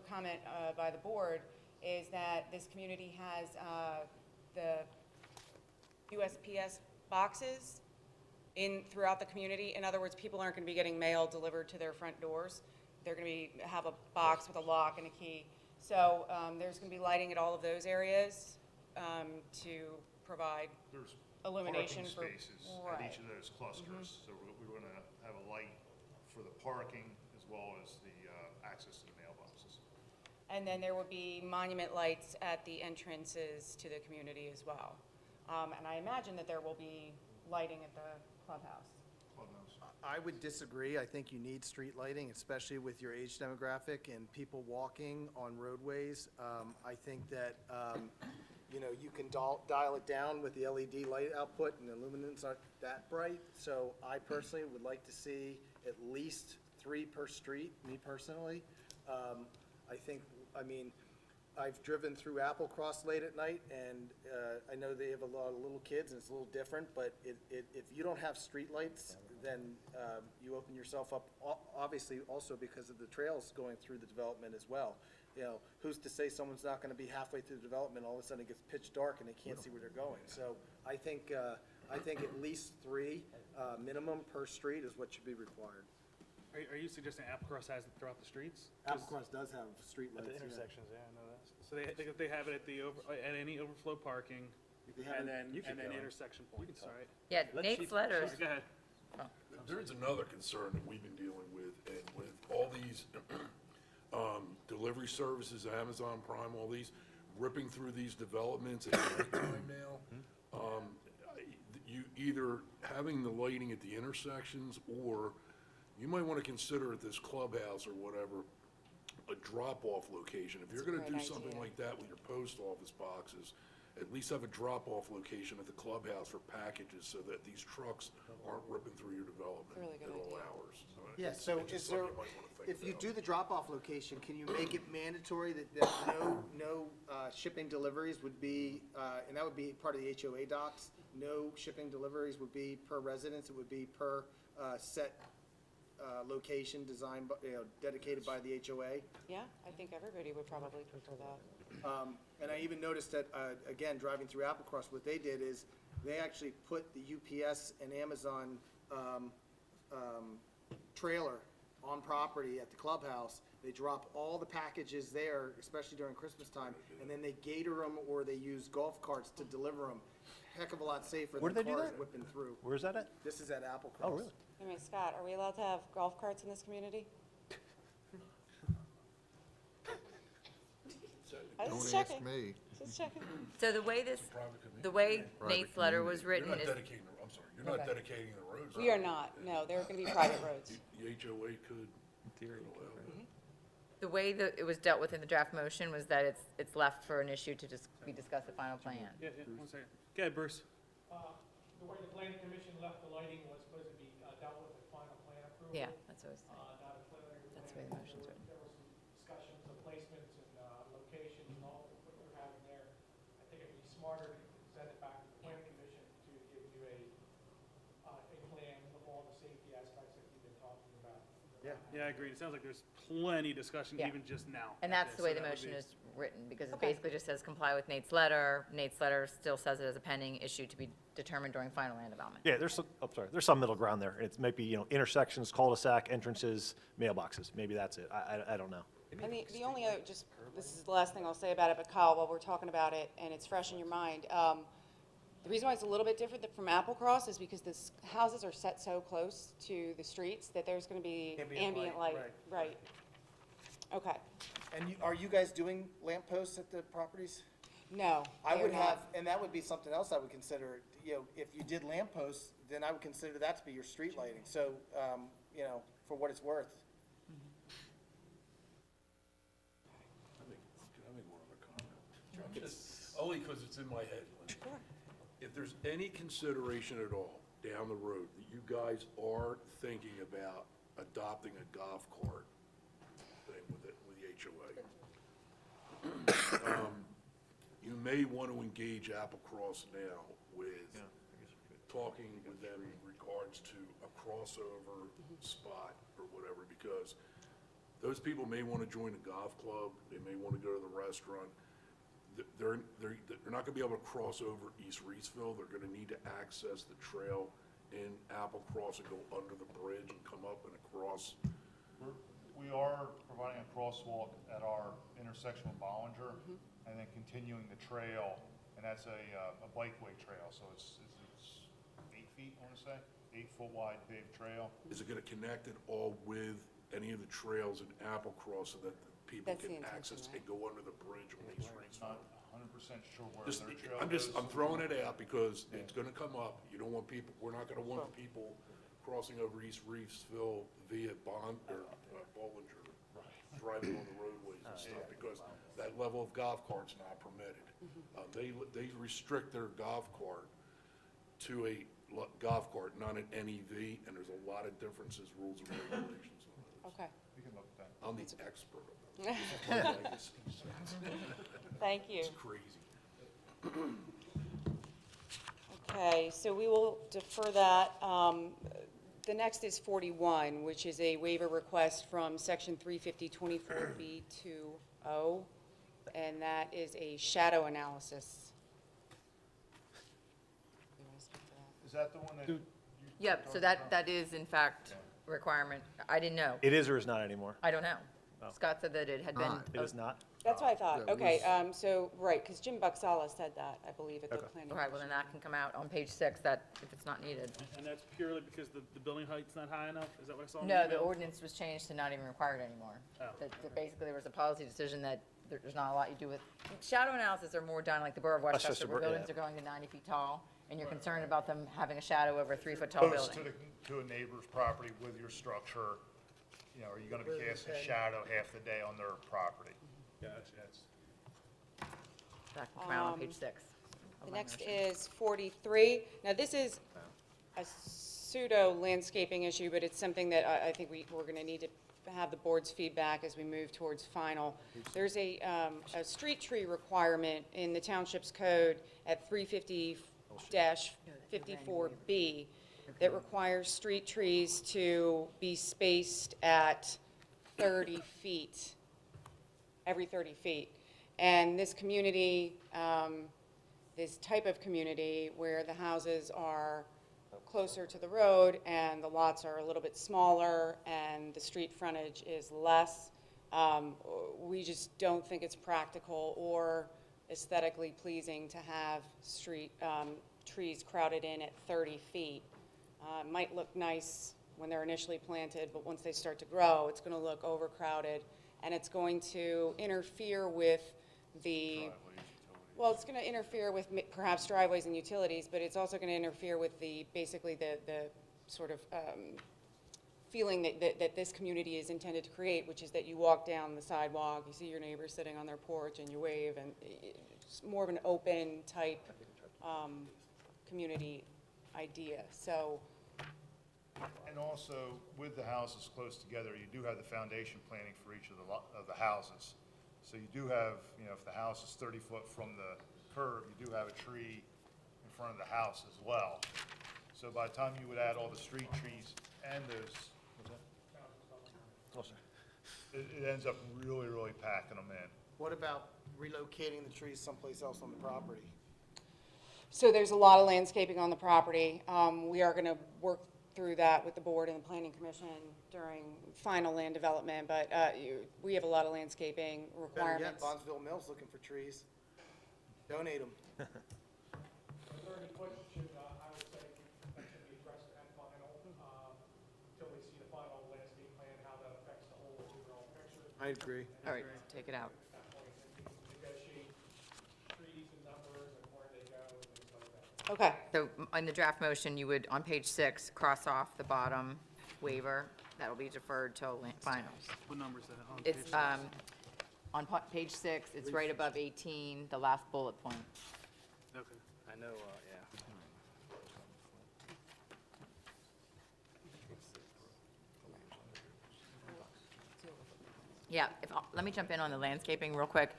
comment by the board is that this community has the USPS boxes throughout the community. In other words, people aren't going to be getting mail delivered to their front doors. They're going to have a box with a lock and a key. So there's going to be lighting at all of those areas to provide There's illumination parking for. spaces at each of those clusters. So we're going to have a light for the parking as well as the access to the mailboxes. And then there will be monument lights at the entrances to the community as well. And I imagine that there will be lighting at the clubhouse. Clubhouse. I would disagree. I think you need street lighting, especially with your age demographic and people walking on roadways. I think that, you can dial it down with the LED light output and the luminance aren't that bright. So I personally would like to see at least 3 per street, me personally. I've driven through Applecross late at night, and I know they have a lot of little kids, and it's a little different, but if you don't have streetlights, then you open yourself up, obviously also because of the trails going through the development as well. Who's to say someone's not gonna be halfway through the development, all of a sudden it gets pitch dark and they can't see where they're going. So I think at least 3 minimum per street is what should be required. Are you suggesting Applecross has it throughout the streets? 'Cause- Applecross does have streetlights. At the yeah. intersections, yeah, I know that. So they have it at any overflow parking, and then intersection points, all right? Yeah, Nate's letters, Sorry, go ahead. There's another concern that we've been dealing with, and with all these delivery services, Amazon Prime, all these, ripping through these developments at nighttime now. You either having the lighting at the intersections, or you might want to consider at this clubhouse or whatever, a drop-off location. If you're That's a going to do great something idea. like that with your post office boxes, at least have a drop-off location at the clubhouse for packages so that these trucks aren't ripping through your development Really good at all idea. hours. Yeah, It's so just is something there, you might wanna think if you about. do the drop-off location, can you make it mandatory that no shipping deliveries would be, and that would be part of the HOA docs, no shipping deliveries would be per residence, it would be per set location designed, dedicated by the HOA? Yeah, I think everybody would probably prefer that. And I even noticed that, again, driving through Applecross, what they did is they actually put the UPS and Amazon trailer on property at the clubhouse. They drop all the packages there, especially during Christmas time, and then they gator them or they use golf carts to deliver them. Heck of a lot safer Where than do they do cars that? whipping through. Where's that at? This is at Applecross. Oh, really? I mean, Scott, are we allowed to have golf carts in this community? I was Don't just ask checking, me. just checking. so the way Nate's letter was written You're not is, dedicating, I'm sorry, you're not dedicating the roads. We are not, no, they're gonna be private roads. The HOA could allow that. the way that it was dealt with in the draft motion was that it's left for an issue to just be discussed at final plan. Yeah, 1 second. Go ahead, Bruce. The way the planning commission left the lighting was supposed to be dealt with at final plan approval. Yeah, that's what I was saying. Not a preliminary That's plan. the way the motion's written. There were some discussions of placements and locations and all what we're having there. I think it'd be smarter to send it back to the planning commission to give you a plan of all the safety aspects that we've been talking about. Yeah, I agree. It sounds like there's plenty of discussion Yeah. even just now. And that's the way the So that would motion be- is written, because it Okay. basically just says comply with Nate's letter. Nate's letter still says it as a pending issue to be determined during final land development. Yeah, there's some middle ground there. It might be, intersections, cul-de-sac, entrances, mailboxes. Maybe that's it. I don't know. And the only other, just, this is the last thing I'll say about it, but Kyle, while we're talking about it, and it's fresh in your mind, the reason why it's a little bit different from Applecross is because the houses are set so close to the streets that there's gonna be ambient light. Right. Okay. And are you guys doing lamp posts at the properties? No. I they are would not. have, and that would be something else I would consider, if you did lamp posts, then I would consider that to be your street lighting, so, for what it's worth. Can I make one other comment? Only because it's in my head, Lynn. If there's any consideration at all down the road that you guys are thinking about adopting a golf cart thing with the HOA, you may want to engage Applecross now with talking with them in regards to a crossover spot or whatever, because those people may want to join a golf club, they may want to go to the restaurant. They're not gonna be able to cross over East Reedsville, they're gonna need to access the trail in Applecross and go under the bridge and come up and across. We are providing a crosswalk at our intersection with Bollinger, and then continuing the trail, and that's a bikeway trail, so it's 8 feet, I wanna say, 8-foot wide paved trail. Is it gonna connect it all with any of the trails in Applecross so that the people That's the can intention, access right? and go under the bridge on East Reedsville? Not 100% sure where Just, their trail I'm goes. throwing it out because it's gonna come up. You don't want people, we're not gonna want people crossing over East Reedsville via Bollinger, driving on the roadways and stuff, because that level of golf cart's not permitted. They restrict their golf cart to a golf cart, not an NEV, and there's a lot of differences, rules and regulations on those. Okay. We can look at that. I'm the expert on that. Thank you. It's crazy. Okay, so we will defer that. The next is 41, which is a waiver request from Section 350-24B20, and that is a shadow analysis. You wanna speak to that? Is that the one that? you Yep, so talked about? that is in fact a requirement. I didn't know. It is or is not anymore? I don't know. Oh. Scott said that it had been. It is not? That's what I thought. Yeah, it Okay, was- so, right, because Jim Bucksala said that, I believe, at the Okay. planning. All right, well, then that can come out on page 6, that if it's not needed. And that's purely because the building height's not high enough? Is that what I saw in No, the the email? ordinance was changed to not even required anymore. Oh. That basically there was a policy decision that there's not a lot you do with, shadow analysis are more done like the Borough of That's just Westchester, a where bur- buildings yeah. are going to 90 feet tall, and you're concerned about them having a shadow over a 3-foot tall Close building. to a neighbor's property with your structure, are you gonna be casting a shadow half the day on their property? Yeah, that's. That can come out on page 6. The next is 43. Now, this is a pseudo landscaping issue, but it's something that I think we're going to need to have the board's feedback as we move towards final. There's a street tree requirement in the township's code at 350-54B that requires street trees to be spaced at 30 feet, every 30 feet. And this community, this type of community where the houses are closer to the road and the lots are a little bit smaller and the street frontage is less, we just don't think it's practical or aesthetically pleasing to have street trees crowded in at 30 feet. It might look nice when they're initially planted, but once they start to grow, it's going to look overcrowded, and it's going to interfere with well, it's going to interfere with perhaps driveways and utilities, but it's also going to interfere with basically the sort of feeling that this community is intended to create, which is that you walk down the sidewalk, you see your neighbor sitting on their porch, and you wave, and it's more of an open type community idea. So. And also, with the houses close together, you do have the foundation planning for each of the houses. So you do have, if the house is 30 foot from the curb, you do have a tree in front of the house as well. So by the time you would add all the street trees and those, Oh, sorry. it ends up really, really packing them in. What about relocating the trees someplace else on the property? So there's a lot of landscaping on the property. We are going to work through that with the board and the planning commission during final land development, but we have a lot of landscaping Better yet, requirements. Bondsville Mill's looking for trees. Donate them. Third question, I would say that should be addressed at final, until we see the final landscape plan, how that affects the whole overall picture. I agree. All right, take it out. At that point, then we can negotiate trees and numbers and where they go and things like that. Okay. So in the draft motion, you would, on page 6, cross off the bottom waiver. That'll be deferred till final. What number is that on? It's, page? on page 6, it's right above 18, the last bullet point. Okay. I know, yeah. Yeah, let me jump in on the landscaping real quick.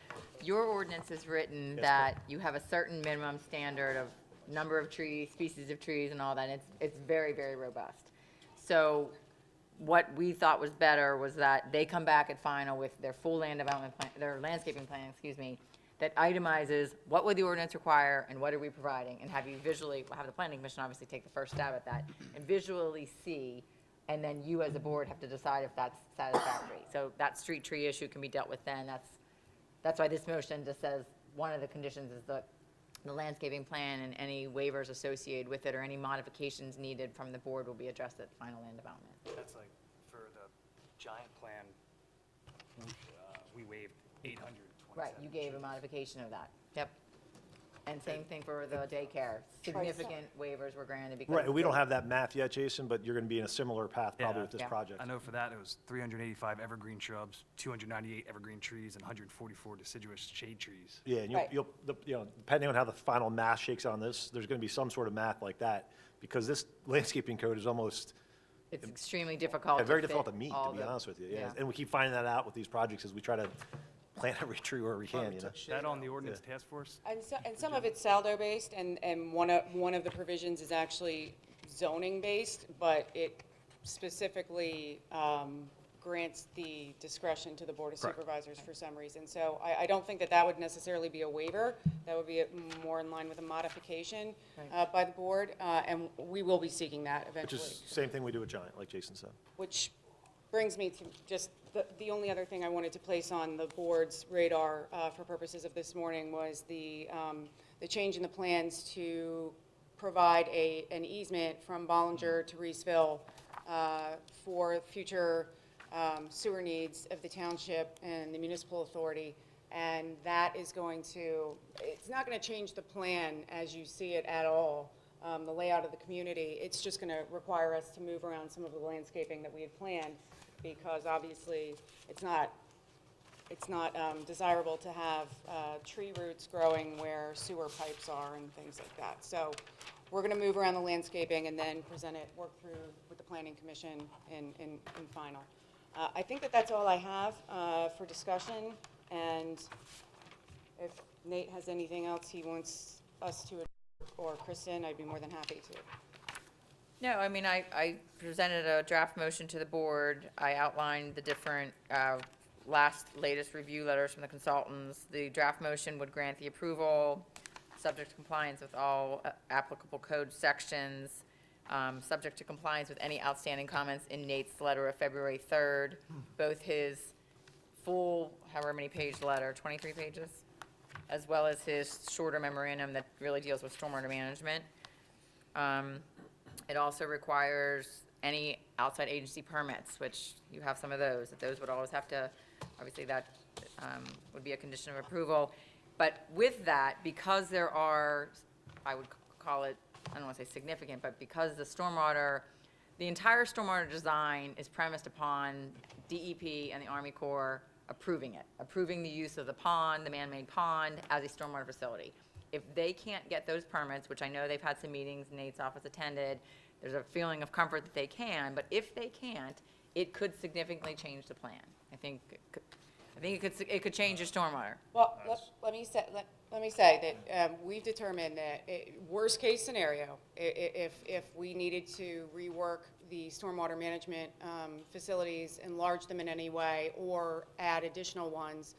Your ordinance is written that you have a certain minimum standard of number of trees, species of trees and all that, and it's very, very robust. So what we thought was better was that they come back at final with their full land development plan, their landscaping plan, excuse me, that itemizes what would the ordinance require and what are we providing, and have you visually, have the planning commission obviously take the first stab at that, and visually see, and then you as a board have to decide if that's satisfactory. So that street tree issue can be dealt with then. That's why this motion just says one of the conditions is the landscaping plan, and any waivers associated with it or any modifications needed from the board will be addressed at final land development. That's like, for the giant plan, we waived 827. Right, you gave a modification of that. Yep. And same thing for the daycare. Significant waivers were granted because. Right, and we don't have that math yet, Jason, but you're going to be in a similar path probably Yeah. with this Yeah. project. I know for that, it was 385 evergreen shrubs, 298 evergreen trees, and 144 deciduous shade trees. Yeah, and Right. depending on how the final math shakes on this, there's going to be some sort of math like that, because this landscaping code is almost, It's extremely difficult. very fit difficult to meet, all to be the- honest with you, yeah. And we keep finding that out with these projects as we try to plant every tree where we can, you know? Is that on the ordinance task force? And some of it's saldo-based, and one of the provisions is actually zoning-based, but it specifically grants the discretion to the Board of Correct. Supervisors for some reason. So I don't think that would necessarily be a waiver. That would be more in line with a modification by the board, and we will be seeking that Which eventually. is same thing we do with Giant, like Jason said. Which brings me to just the only other thing I wanted to place on the board's radar for purposes of this morning was the change in the plans to provide an easement from Bollinger to Reesville for future sewer needs of the township and the municipal authority. And that is it's not going to change the plan as you see it at all, the layout of the community. It's just going to require us to move around some of the landscaping that we had planned, because obviously it's not desirable to have tree roots growing where sewer pipes are and things like that. So we're going to move around the landscaping and then present it, work through with the planning commission in final. I think that's all I have for discussion, and if Nate has anything else he wants us to, or Kristen, I'd be more than happy to. No, I mean, I presented a draft motion to the board. I outlined the different latest review letters from the consultants. The draft motion would grant the approval, subject to compliance with all applicable code sections, subject to compliance with any outstanding comments in Nate's letter of February 3rd, both his full, however many page letter, 23 pages, as well as his shorter memorandum that really deals with stormwater management. It also requires any outside agency permits, which you have some of those. Those would always have to, obviously that would be a condition of approval. But with that, because there are, I would call it, I don't want to say significant, but because the entire stormwater design is premised upon DEP and the Army Corps approving it, approving the use of the pond, the man-made pond, as a stormwater facility. If they can't get those permits, which I know they've had some meetings, Nate's office attended, there's a feeling of comfort that they can, but if they can't, it could significantly change the plan. I think it could change your stormwater. Well, let me say that we've determined that worst case scenario, if we needed to rework the stormwater management facilities, enlarge them in any way, or add additional ones,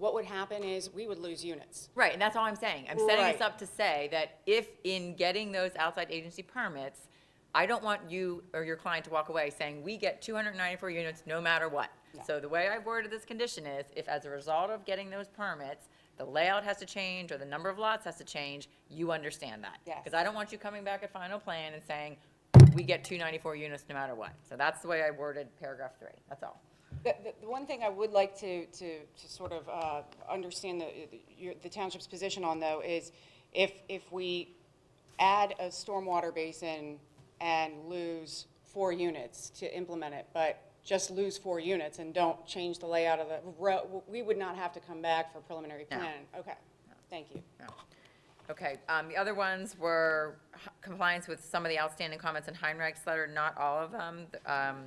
what would happen is we would lose units. Right, and that's all I'm saying. I'm setting this Right. up to say that if in getting those outside agency permits, I don't want you or your client to walk away saying, we get 294 units no matter what. No. So the way I've worded this condition is, if as a result of getting those permits, the layout has to change or the number of lots has to change, you understand that. Yes. Because I don't want you coming back at final plan and saying, we get 294 units no matter what. So that's the way I worded paragraph 3, that's all. The one thing I would like to sort of understand the township's position on, though, is if we add a stormwater basin and lose 4 units to implement it, but just lose 4 units and don't change the layout of the road, we would not have to come back for preliminary No. plan. Okay, thank you. No. Okay, the other ones were compliance with some of the outstanding comments in Heinrich's letter, not all of them.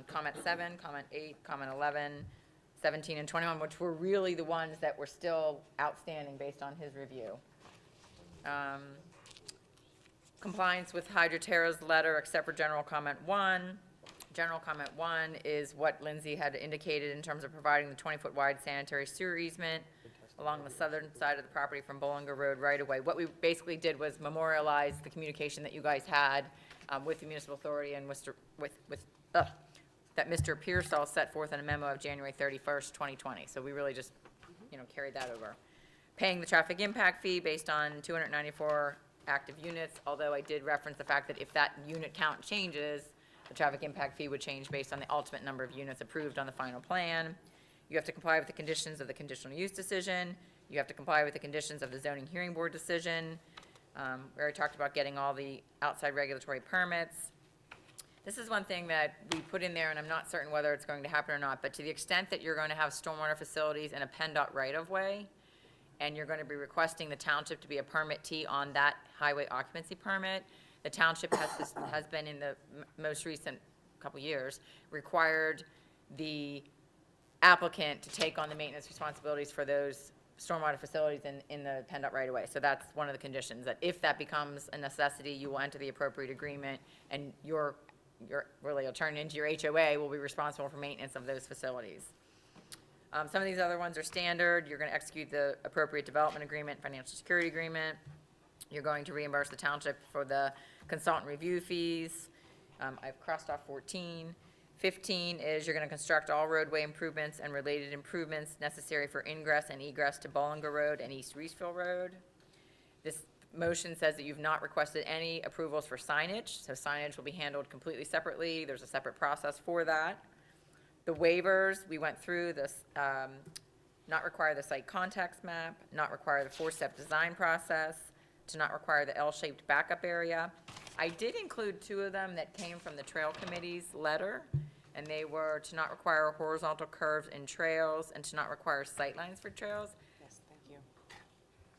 Comment 7, comment 8, comment 11, 17, and 21, which were really the ones that were still outstanding based on his review. Compliance with Hydroterra's letter, except for general comment 1. General comment 1 is what Lindsay had indicated in terms of providing the 20-foot wide sanitary sewer easement along the southern side of the property from Bollinger Road right away. What we basically did was memorialize the communication that you guys had with the municipal authority and that Mr. Pearsall set forth in a memo of January 31st, 2020. So we really just, carried that over. Paying the traffic impact fee based on 294 active units, although I did reference the fact that if that unit count changes, the traffic impact fee would change based on the ultimate number of units approved on the final plan. You have to comply with the conditions of the conditional use decision. You have to comply with the conditions of the zoning hearing board decision. We already talked about getting all the outside regulatory permits. This is one thing that we put in there, and I'm not certain whether it's going to happen or not, but to the extent that you're going to have stormwater facilities in a PennDOT right-of-way, and you're going to be requesting the township to be a permittee on that highway occupancy permit, the township has been in the most recent couple years, required the applicant to take on the maintenance responsibilities for those stormwater facilities in the PennDOT right-of-way. So that's one of the conditions, that if that becomes a necessity, you will enter the appropriate agreement, and really, you'll turn into your HOA, will be responsible for maintenance of those facilities. Some of these other ones are standard. You're going to execute the appropriate development agreement, financial security agreement. You're going to reimburse the township for the consultant review fees. I've crossed off 14. 15 is you're going to construct all roadway improvements and related improvements necessary for ingress and egress to Bollinger Road and East Reeseville Road. This motion says that you've not requested any approvals for signage, so signage will be handled completely separately. There's a separate process for that. The waivers, we went through this, not require the site context map, not require the 4-step design process, to not require the L-shaped backup area. I did include 2 of them that came from the Trail Committee's letter, and they were to not require horizontal curves in trails and to not require sightlines for trails. Yes, thank you.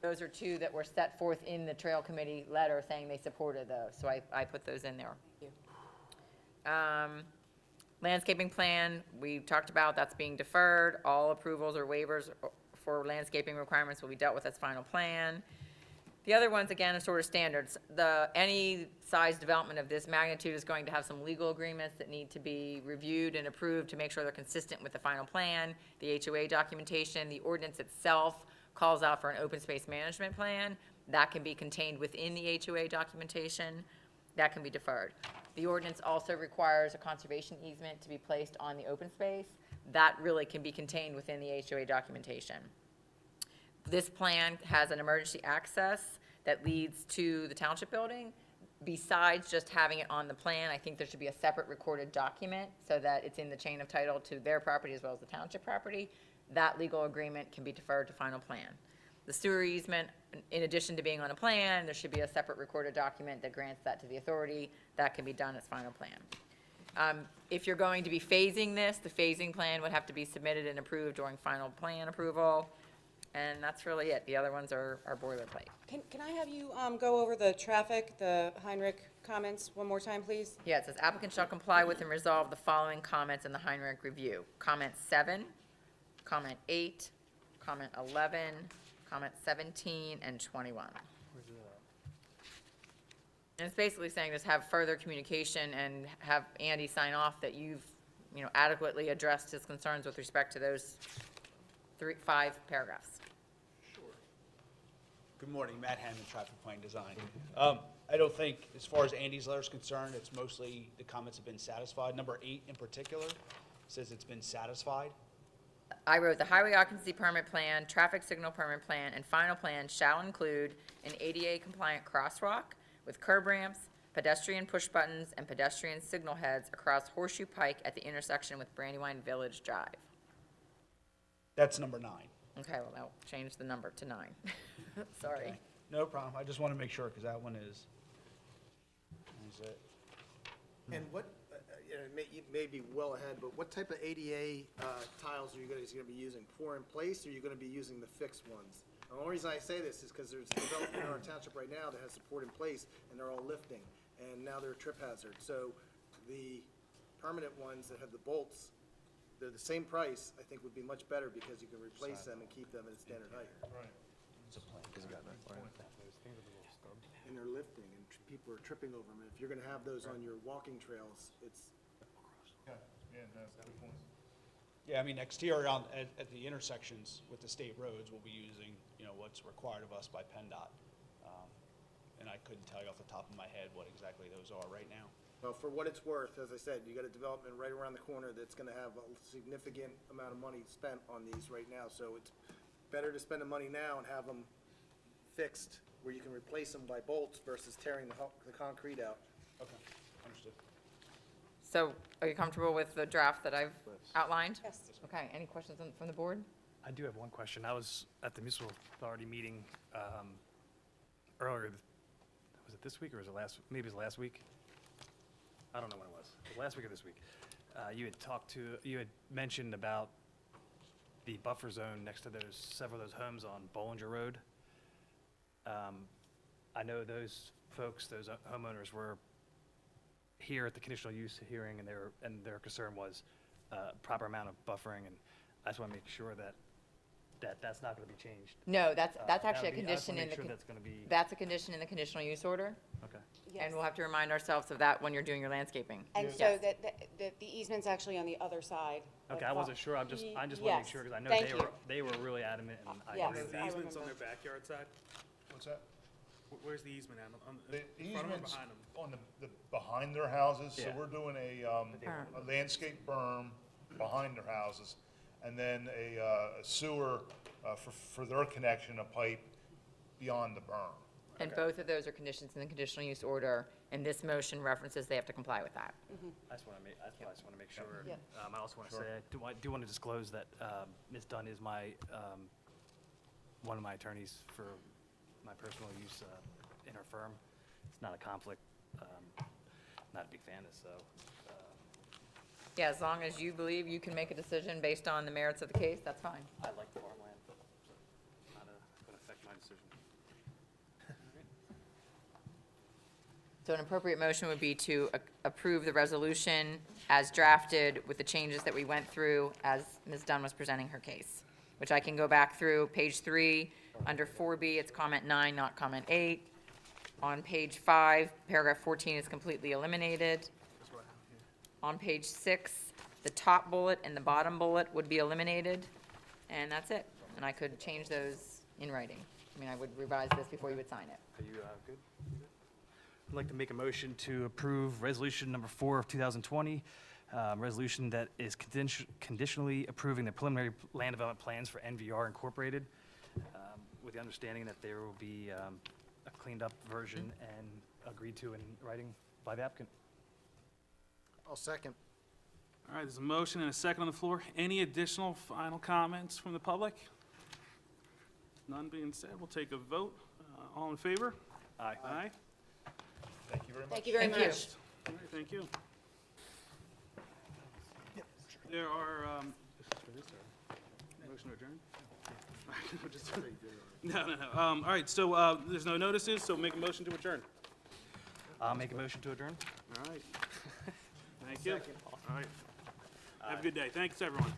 Those are 2 that were set forth in the Trail Committee letter saying they supported those, so I put those in there. Thank you. Landscaping plan, we talked about, that's being deferred. All approvals or waivers for landscaping requirements will be dealt with as final plan. The other ones, again, are sort of standards. Any size development of this magnitude is going to have some legal agreements that need to be reviewed and approved to make sure they're consistent with the final plan, the HOA documentation. The ordinance itself calls out for an open space management plan. That can be contained within the HOA documentation. That can be deferred. The ordinance also requires a conservation easement to be placed on the open space. That really can be contained within the HOA documentation. This plan has an emergency access that leads to the township building. Besides just having it on the plan, I think there should be a separate recorded document so that it's in the chain of title to their property as well as the township property. That legal agreement can be deferred to final plan. The sewer easement, in addition to being on a plan, there should be a separate recorded document that grants that to the authority. That can be done as final plan. If you're going to be phasing this, the phasing plan would have to be submitted and approved during final plan approval. And that's really it. The other ones are boilerplate. Can I have you go over the traffic, the Heinrich comments one more time, please? Yeah, it says applicant shall comply with and resolve the following comments in the Heinrich review. Comment 7, comment 8, comment 11, comment 17, and 21. And it's basically saying just have further communication and have Andy sign off that you've, adequately addressed his concerns with respect to those 5 paragraphs. Good morning, Matt Hammond, Traffic Plan Design. I don't think, as far as Andy's letter is concerned, it's mostly the comments have been satisfied. Number 8 in particular says it's been satisfied. I wrote, the highway occupancy permit plan, traffic signal permit plan, and final plan shall include an ADA compliant crosswalk with curb ramps, pedestrian push buttons, and pedestrian signal heads across Horseshoe Pike at the intersection with Brandywine Village Drive. That's number 9. Okay, well, I'll change the number to 9. Sorry. Okay. No problem. I just want to make sure, because that one is it. And what, you may be well ahead, but what type of ADA tiles are you gonna be using? Pour in place, or are you gonna be using the fixed ones? The only reason I say this is because there's a development in our township right now that has support in place, and they're all lifting, and now they're a trip hazard. So the permanent ones that have the bolts, they're the same price, I think would be much better because you can replace them and keep them at a standard height. Right. And they're lifting, and people are tripping over them. And if you're gonna have those on your walking trails, it's, Yeah, no, good point. Yeah, I mean, exterior at the intersections with the state roads, we'll be using, what's required of us by PennDOT. And I couldn't tell you off the top of my head what exactly those are right now. well, for what it's worth, as I said, you got a development right around the corner that's gonna have a significant amount of money spent on these right now. So it's better to spend the money now and have them fixed where you can replace them by bolts versus tearing the concrete out. Okay, understood. So are you comfortable with the draft that I've outlined? Yes. Okay, any questions from the board? I do have one question. I was at the municipal authority meeting earlier, was it this week or was it maybe it was last week? I don't know when it was. It was last week or this week. You had mentioned about the buffer zone next to several of those homes on Bollinger Road. I know those folks, those homeowners were here at the conditional use hearing, and their concern was proper amount of buffering, and I just want to make sure that's not going to be changed. No, that's That actually a would be- I just condition wanna in make the, sure that's going to be, that's a condition in the conditional use order, okay. and we'll have to remind ourselves of that when you're doing your landscaping. And so Yes. the easement's actually on the other side. Okay, of I Fo- wasn't sure, I just want to make Yes. sure, because I know Thank you. they were really adamant, and I Yes. agree with I that. Easements on remember. their backyard side? What's that? Where's the easement at? The In front of 'em or easements behind 'em? on the behind their houses, so Yeah. we're doing a landscape berm behind their houses, and then a sewer for their connection, a pipe beyond the berm. And both of those are conditions in the conditional use order, and this motion references they have to comply with that. I just want to make sure. Yep. I also want to say, I do want to disclose that Ms. Dunn is one of my attorneys for my personal use in her firm. It's not a conflict, not a big fan of, so. Yeah, as long as you believe you can make a decision based on the merits of the case, that's fine. I like the farmland, so not going to affect my decision. So an appropriate motion would be to approve the resolution as drafted with the changes that we went through as Ms. Dunn was presenting her case, which I can go back through. Page 3, under 4B, it's comment 9, not comment 8. On page 5, paragraph 14 is completely eliminated. On page 6, the top bullet and the bottom bullet would be eliminated, and that's it. And I could change those in writing. I mean, I would revise this before you would sign it. Are you good? I'd like to make a motion to approve resolution number 4 of 2020, resolution that is conditionally approving the preliminary land development plans for NVR Incorporated, with the understanding that there will be a cleaned-up version and agreed to in writing by the applicant. I'll second. All right, there's a motion and a second on the floor. Any additional final comments from the public? None being said, we'll take a vote. All in favor? Aye. Aye. Thank you very much. Thank you very Thank you. much. All right, thank you. There are, motion to adjourn? No. All right, so there's no notices, so make a motion to adjourn. I'll make a motion to adjourn. All right. Thank you. All right. Have a good day. Thanks, everyone.